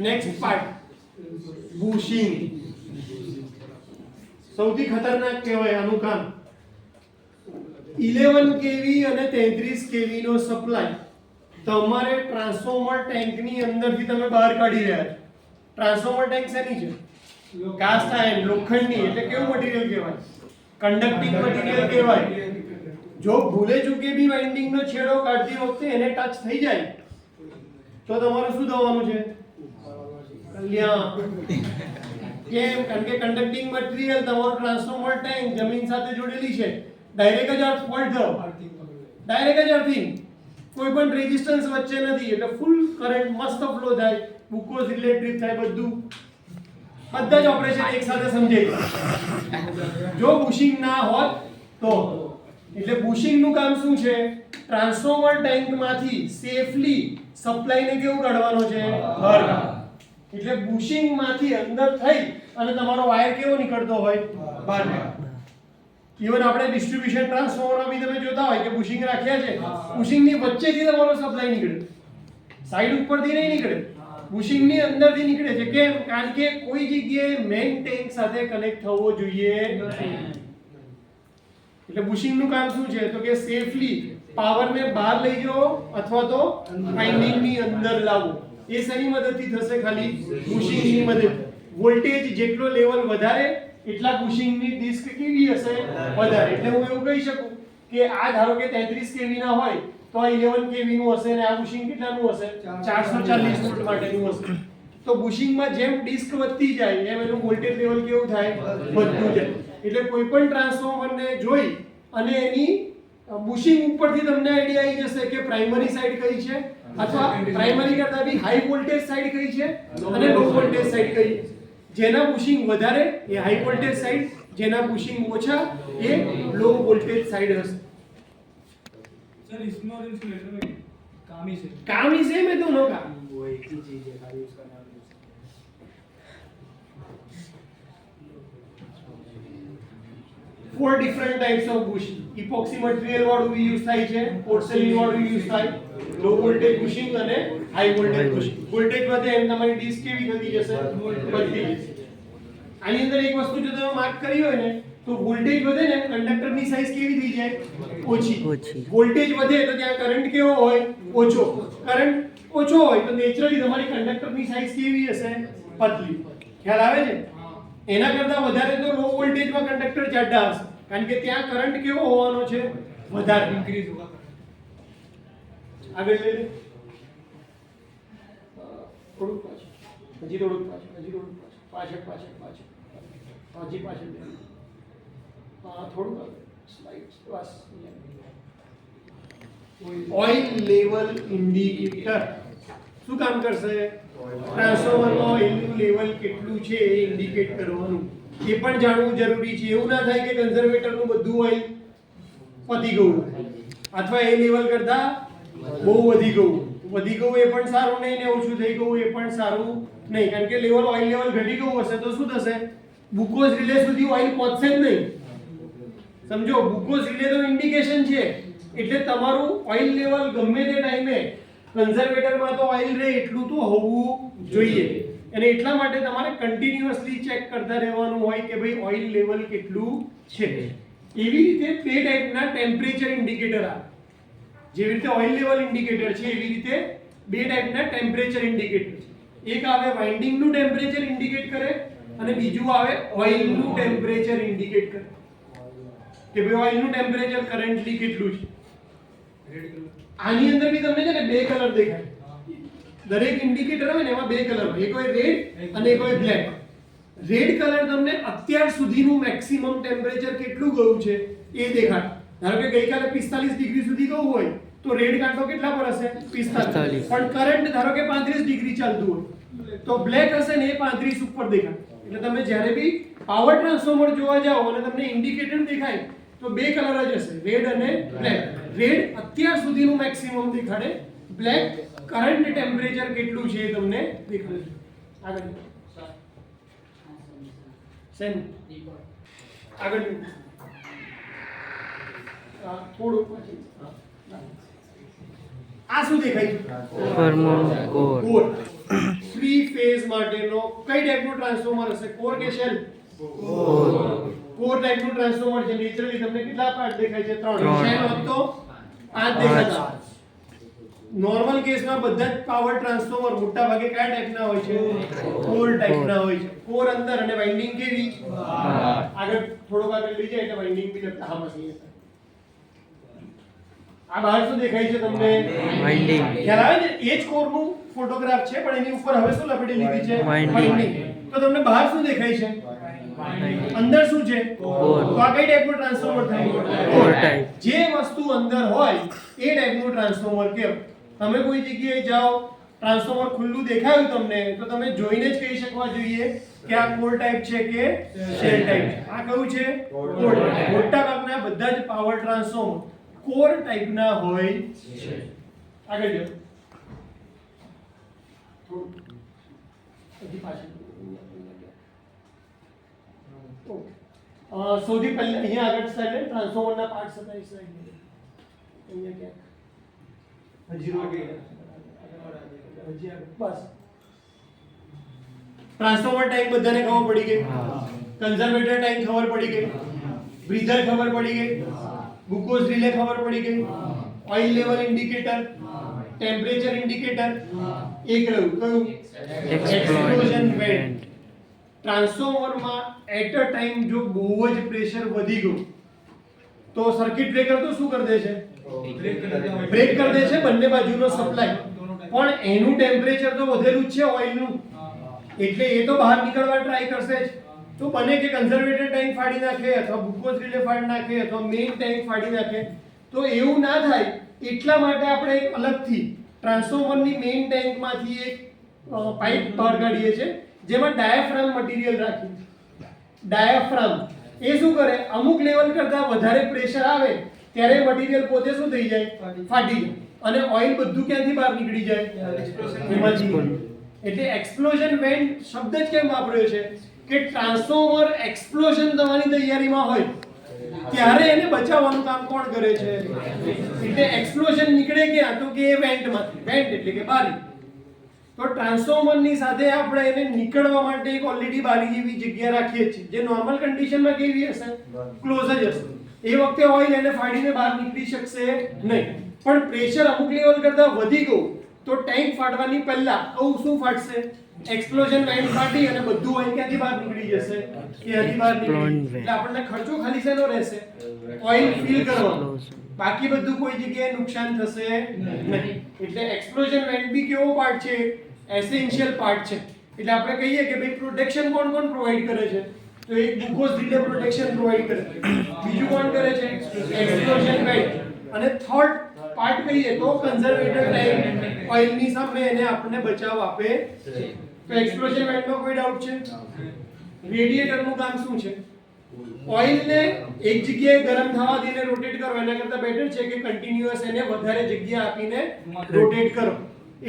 Next part bushing. સૌથી ખતરનાક કહેવાય આનું કામ. 11 કેવી અને 33 કેવી નો સપ્લાય તમારે ટ્રાન્સફોર્મર ટેન્કની અંદરથી તમે બહાર કાઢી રહ્યા છો. ટ્રાન્સફોર્મર ટેન્ક શેની છે? કાસ્ટ આયર્ન, લોખંડની. એટલે કેવું મટીરીયલ કહેવાય? કન્ડક્ટિંગ મટીરીયલ કહેવાય. જો ભૂલે ચૂકે બી વાઇન્ડિંગનો છેડો કાઢતી વખતે એને ટચ થઈ જાય તો તમારું શું થવાનું છે? કલ્યાણ. કેમ? કારણ કે કન્ડક્ટિંગ મટીરીયલ તમારું ટ્રાન્સફોર્મર ટેન્ક જમીન સાથે જોડેલી છે. ડાયરેક્ટ જ અર્થ ફોલ્ટ થયો, ડાયરેક્ટ જ અર્થિંગ, કોઈ પણ રેઝિસ્ટન્સ વચ્ચે નથી, એટલે ફૂલ કરંટ મસ્ત ફ્લો થાય, ગ્લુકોઝ રિલે ટ્રીપ થાય, બધું બધા જ ઓપરેશન એક સાથે સમજાઈ જાય. જો બુશિંગ ના હોત તો. એટલે બુશિંગ નું કામ શું છે? ટ્રાન્સફોર્મર ટેન્ક માંથી સેફલી સપ્લાય ને કેવું કાઢવાનો છે? બહાર કાઢ. એટલે બુશિંગ માંથી અંદર થઈ અને તમારો વાયર કેવો નીકળતો હોય? બહાર નીકળે. ઇવન આપણે ડિસ્ટ્રીબ્યુશન ટ્રાન્સફોર્મર બી તમે જોતા હોય કે બુશિંગ રાખ્યા છે, બુશિંગ ની વચ્ચેથી તમારો સપ્લાય નીકળે, સાઈડ ઉપરથી નહીં નીકળે, બુશિંગ ની અંદરથી નીકળે છે. કેમ? કારણ કે કોઈ જગ્યાએ મેઇન ટેન્ક સાથે કનેક્ટ થવો જોઈએ નહીં. એટલે બુશિંગ નું કામ શું છે? તો કે સેફલી પાવર ને બહાર લઈ જાઓ અથવા તો વાઇન્ડિંગ ની અંદર લાવો. એ શેની મદદથી થશે? ખાલી બુશિંગ ની મદદ. વોલ્ટેજ જેટલો લેવલ વધારે એટલા બુશિંગ ની ડિસ્ક કેવી હશે? વધારે. એટલે હું એવું કહી શકું કે આ ધારો કે 33 કેવી ના હોય તો આ 11 કેવી નું હશે અને આ બુશિંગ કેટલાનું હશે? 440 વોલ્ટ માટેનું હશે. તો બુશિંગ માં જેમ ડિસ્ક વધતી જાય એમ એનું વોલ્ટેજ લેવલ કેવું થાય? વધતું જાય. એટલે કોઈ પણ ટ્રાન્સફોર્મર ને જોઈ અને એની બુશિંગ ઉપરથી તમને આઈડિયા આવી જશે કે પ્રાઇમરી સાઈડ કઈ છે અથવા પ્રાઇમરી કરતા બી હાઈ વોલ્ટેજ સાઈડ કઈ છે અને લો વોલ્ટેજ સાઈડ કઈ છે. જેના બુશિંગ વધારે એ હાઈ વોલ્ટેજ સાઈડ, જેના બુશિંગ ઓછા એ લો વોલ્ટેજ સાઈડ હશે. सर इसमें और इंसुलेटर में काम ही सेम है दोनों का. वो एक ही चीज है, खाली उसका नाम है. 4 different types of bushing. Epoxy material વાળું બી યુઝ થાય છે, પોર્સેલિન વાળું યુઝ થાય, લો વોલ્ટેજ બુશિંગ અને હાઈ વોલ્ટેજ બુશિંગ. વોલ્ટેજ વધે એમ તમારી ડિસ્ક કેવી થતી જશે? વધતી જશે. આની અંદર એક વસ્તુ જો તમે માર્ક કરી હોય ને તો વોલ્ટેજ વધે ને કંડક્ટરની સાઈઝ કેવી થઈ જાય? ઓછી. વોલ્ટેજ વધે તો ત્યાં કરંટ કેવો હોય? ઓછો. કરંટ ઓછો હોય તો નેચરલી તમારી કંડક્ટરની સાઈઝ કેવી હશે? પતલી. ખ્યાલ આવે છે? એના કરતા વધારે તો લો વોલ્ટેજમાં કંડક્ટર જાડા હશે કારણ કે ત્યાં કરંટ કેવો હોવાનો છે? વધારે. इंक्रीज होगा આગળ લઈ લે. થોડુંક પાછળ, હજી થોડુંક પાછળ, હજી થોડુંક પાછળ, પાછળ, પાછળ, પાછળ, હજી પાછળ લે. થોડુંક આગળ, સ્લાઇડ બસ. ઓઇલ લેવલ ઇન્ડિકેટર શું કામ કરશે? ટ્રાન્સફોર્મરમાં ઓઇલનું લેવલ કેટલું છે એ ઇન્ડિકેટ કરવાનું. એ પણ જાણવું જરૂરી છે. એવું ના થાય કે કન્ઝર્વેટરનું બધું ઓઇલ પતી ગયું અથવા એ લેવલ કરતા બહુ વધી ગયું. વધી ગયું એ પણ સારું નહીં ને ઓછું થઈ ગયું એ પણ સારું નહીં. કારણ કે લેવલ ઓઇલ લેવલ ઘટી ગયું હશે તો શું થશે? ગ્લુકોઝ રિલે સુધી ઓઇલ પહોંચશે જ નહીં. સમજો, ગ્લુકોઝ રિલે તો ઇન્ડિકેશન છે. એટલે તમારું ઓઇલ લેવલ ગમે તે ટાઈમે કન્ઝર્વેટરમાં તો ઓઇલ રહે એટલું તો હોવું જોઈએ. અને એટલા માટે તમારે કન્ટિન્યુઅસલી ચેક કરતા રહેવાનું હોય કે ભાઈ ઓઇલ લેવલ કેટલું છે. એવી રીતે બે ટાઈપના ટેમ્પરેચર ઇન્ડિકેટર આવે. જેવી રીતે ઓઇલ લેવલ ઇન્ડિકેટર છે એવી રીતે બે ટાઈપના ટેમ્પરેચર ઇન્ડિકેટર છે. એક આવે વાઇન્ડિંગનું ટેમ્પરેચર ઇન્ડિકેટ કરે અને બીજું આવે ઓઇલનું ટેમ્પરેચર ઇન્ડિકેટ કરે કે ભાઈ ઓઇલનું ટેમ્પરેચર કરન્ટલી કેટલું છે. रेड कलर આની અંદર બી તમને છે ને બે કલર દેખાય. દરેક ઇન્ડિકેટર હોય ને એમાં બે કલર હોય, એક હોય રેડ અને એક હોય બ્લેક. રેડ કલર તમને અત્યાર સુધીનું મેક્સિમમ ટેમ્પરેચર કેટલું ગયું છે એ દેખાય. ધારો કે ગઈકાલે 45 ડિગ્રી સુધી ગયું હોય તો રેડ કાંટો કેટલા પર હશે? 45. પણ કરંટ ધારો કે 35 ડિગ્રી ચાલતું હોય તો બ્લેક હશે ને એ 35 ઉપર દેખાય. એટલે તમે જ્યારે બી પાવર ટ્રાન્સફોર્મર જોવા જાઓ અને તમને ઇન્ડિકેટર દેખાય તો બે કલર જ હશે, રેડ અને બ્લેક. રેડ અત્યાર સુધીનું મેક્સિમમ દેખાડે, બ્લેક કરંટ ટેમ્પરેચર કેટલું છે એ તમને દેખાડે. આગળ સેન આગળ થોડું પછી આ શું દેખાય? કોર. કોર. 3 ફેઝ માટેનો કઈ ટાઈપનો ટ્રાન્સફોર્મર હશે? કોર કે શેલ? કોર ટાઈપનું ટ્રાન્સફોર્મર છે. નેચરલી તમને કેટલા પાર્ટ દેખાય છે? 3. શેલ હોત તો 5 દેખાતા. નોર્મલ કેસમાં બધા જ પાવર ટ્રાન્સફોર્મર મોટા ભાગે કયા ટાઈપના હોય છે? કોર ટાઈપના હોય છે. કોર અંદર અને વાઇન્ડિંગ કેવી? આગળ થોડોક આગળ લઈ જાય એટલે વાઇન્ડિંગ બી લગતા હા મસી જશે. આ બહાર શું દેખાય છે તમને? વાઇન્ડિંગ. ખ્યાલ આવે છે? એ જ કોરનું ફોટોગ્રાફ છે પણ એની ઉપર હવે શું લપેટી લીધી છે? વાઇન્ડિંગ. તો તમને બહાર શું દેખાય છે? અંદર શું છે? કોર. તો આ કઈ ટાઈપનું ટ્રાન્સફોર્મર થાય? Core type. જે વસ્તુ અંદર હોય એ ટાઈપનું ટ્રાન્સફોર્મર કહેવાય. તમે કોઈ જગ્યાએ જાઓ, ટ્રાન્સફોર્મર ખુલ્લું દેખાયું તમને તો તમે જોઈને જ કહી શકવા જોઈએ કે આ કોર ટાઈપ છે કે શેલ ટાઈપ છે. આ કયું છે? કોર. મોટા ભાગના બધા જ પાવર ટ્રાન્સફોર્મર કોર ટાઈપના હોય છે. આગળ જો સૌથી પહેલા અહીંયા આગળ સાઈડ ટ્રાન્સફોર્મરના પાર્ટ્સ હતા એ સાઈડ અહીંયા ક્યાંક બસ ટ્રાન્સફોર્મર ટાઈપ બધાને ખબર પડી ગઈ, કન્ઝર્વેટર ટાઈપ ખબર પડી ગઈ, બ્રીધર ખબર પડી ગઈ, ગ્લુકોઝ રિલે ખબર પડી ગઈ, oil level indicator, temperature indicator, એક રહ્યું કયું? Explosion vent. ટ્રાન્સફોર્મરમાં એટ અ ટાઈમ જો બહુ જ પ્રેશર વધી ગયું તો સર્કિટ બ્રેકર તો શું કરી દે છે? બ્રેક કરી દે છે બંને બાજુનો સપ્લાય. પણ એનું ટેમ્પરેચર તો વધેલું જ છે ઓઇલનું, એટલે એ તો બહાર નીકળવા ટ્રાય કરશે જ. તો બને કે કન્ઝર્વેટર ટેન્ક ફાડી નાખે અથવા ગ્લુકોઝ રિલે ફાડી નાખે અથવા મેઇન ટેન્ક ફાડી નાખે. તો એવું ના થાય એટલા માટે આપણે એક અલગથી ટ્રાન્સફોર્મરની મેઇન ટેન્કમાંથી એક પાઇપ બહાર કાઢીએ છીએ જેમાં ડાયાફ્રામ મટીરિયલ રાખીએ. ડાયાફ્રામ એ શું કરે? અમુક લેવલ કરતા વધારે પ્રેશર આવે ત્યારે મટીરિયલ પોતે શું થઈ જાય? ફાટી જાય અને ઓઇલ બધું ક્યાંથી બહાર નીકળી જાય? એટલે એક્સપ્લોઝન વેન્ટ શબ્દ જ કેમ વાપર્યો છે કે ટ્રાન્સફોર્મર એક્સપ્લોઝન થવાની તૈયારીમાં હોય ત્યારે એને બચાવવાનું કામ કોણ કરે છે? એટલે એક્સપ્લોઝન નીકળે ક્યાં? તો કે વેન્ટમાંથી. વેન્ટ એટલે કે બારી. તો ટ્રાન્સફોર્મરની સાથે આપણે એને નીકળવા માટે એક ઓલરેડી બારી જેવી જગ્યા રાખીએ છીએ જે નોર્મલ કન્ડિશનમાં કેવી હશે? ક્લોઝ જ હશે. એ વખતે ઓઇલ એને ફાડીને બહાર નીકળી શકશે નહીં. પણ પ્રેશર અમુક લેવલ કરતા વધી ગયું તો ટેન્ક ફાટવાની પહેલા શું ફાટશે? એક્સપ્લોઝન વેન્ટ ફાટી અને બધું ઓઇલ ક્યાંથી બહાર નીકળી જશે? ક્યાંથી બહાર નીકળી. એટલે આપણને ખર્ચો ખાલી શેનો રહેશે? ઓઇલ ફિલ કરવાનો. બાકી બધું કોઈ જગ્યાએ નુકસાન થશે નહીં. એટલે એક્સપ્લોઝન વેન્ટ બી કેવો પાર્ટ છે? એસેન્શિયલ પાર્ટ છે. એટલે આપણે કહીએ કે ભાઈ પ્રોટેક્શન કોણ કોણ પ્રોવાઈડ કરે છે? તો એક ગ્લુકોઝ રિલે પ્રોટેક્શન પ્રોવાઈડ કરે છે. બીજું કોણ કરે છે? Explosion vent. અને થર્ડ પાર્ટ કહીએ તો કન્ઝર્વેટર ટાઈપ ઓઇલની સામે એને આપણને બચાવ આપે છે. તો એક્સપ્લોઝન વેન્ટમાં કોઈ ડાઉટ છે? રેડિએટરનું કામ શું છે? ઓઇલને એક જગ્યાએ ગરમ થવા દઈને રોટેટ કરો એના કરતાં બેટર છે કે કન્ટિન્યુઅસ એને વધારે જગ્યા આપીને રોટેટ કરો.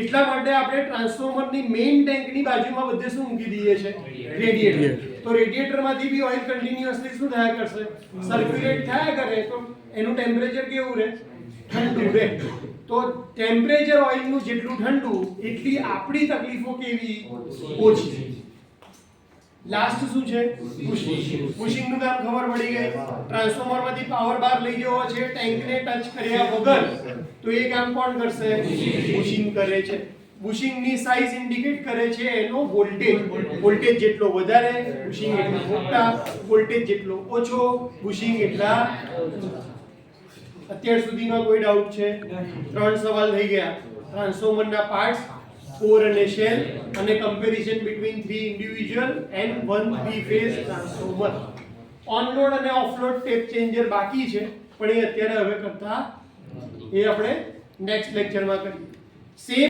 એટલા માટે આપણે ટ્રાન્સફોર્મરની મેઇન ટેન્કની બાજુમાં બધે શું મૂકી દઈએ છે? રેડિએટર. તો રેડિએટરમાંથી બી ઓઇલ કન્ટિન્યુઅસલી શું થયા કરશે? સર્ક્યુલેટ થયા કરે. તો એનું ટેમ્પરેચર કેવું રહે? ઠંડુ રહે. તો ટેમ્પરેચર ઓઇલનું જેટલું ઠંડુ એટલી આપણી તકલીફો કેવી? ઓછી. લાસ્ટ શું છે? પુશિંગ. પુશિંગનું કામ ખબર પડી ગઈ. ટ્રાન્સફોર્મરમાંથી પાવર બહાર લઈ જવો છે ટેન્કને ટચ કર્યા વગર તો એ કામ કોણ કરશે? પુશિંગ કરે છે. પુશિંગની સાઇઝ ઇન્ડિકેટ કરે છે એનો વોલ્ટેજ. વોલ્ટેજ જેટલો વધારે પુશિંગ એટલું મોટા, વોલ્ટેજ જેટલો ઓછો પુશિંગ એટલા. અત્યાર સુધીમાં કોઈ ડાઉટ છે? 3 સવાલ થઈ ગયા. ટ્રાન્સફોર્મરના પાર્ટ્સ, કોર અને શેલ, અને comparison between 3 individual and 1 3 phase transformer. On load અને ઓફ લોડ ટેપ ચેન્જર બાકી છે, પણ એ અત્યારે હવે કરતા એ આપણે નેક્સ્ટ લેક્ચરમાં કરીએ. સેમ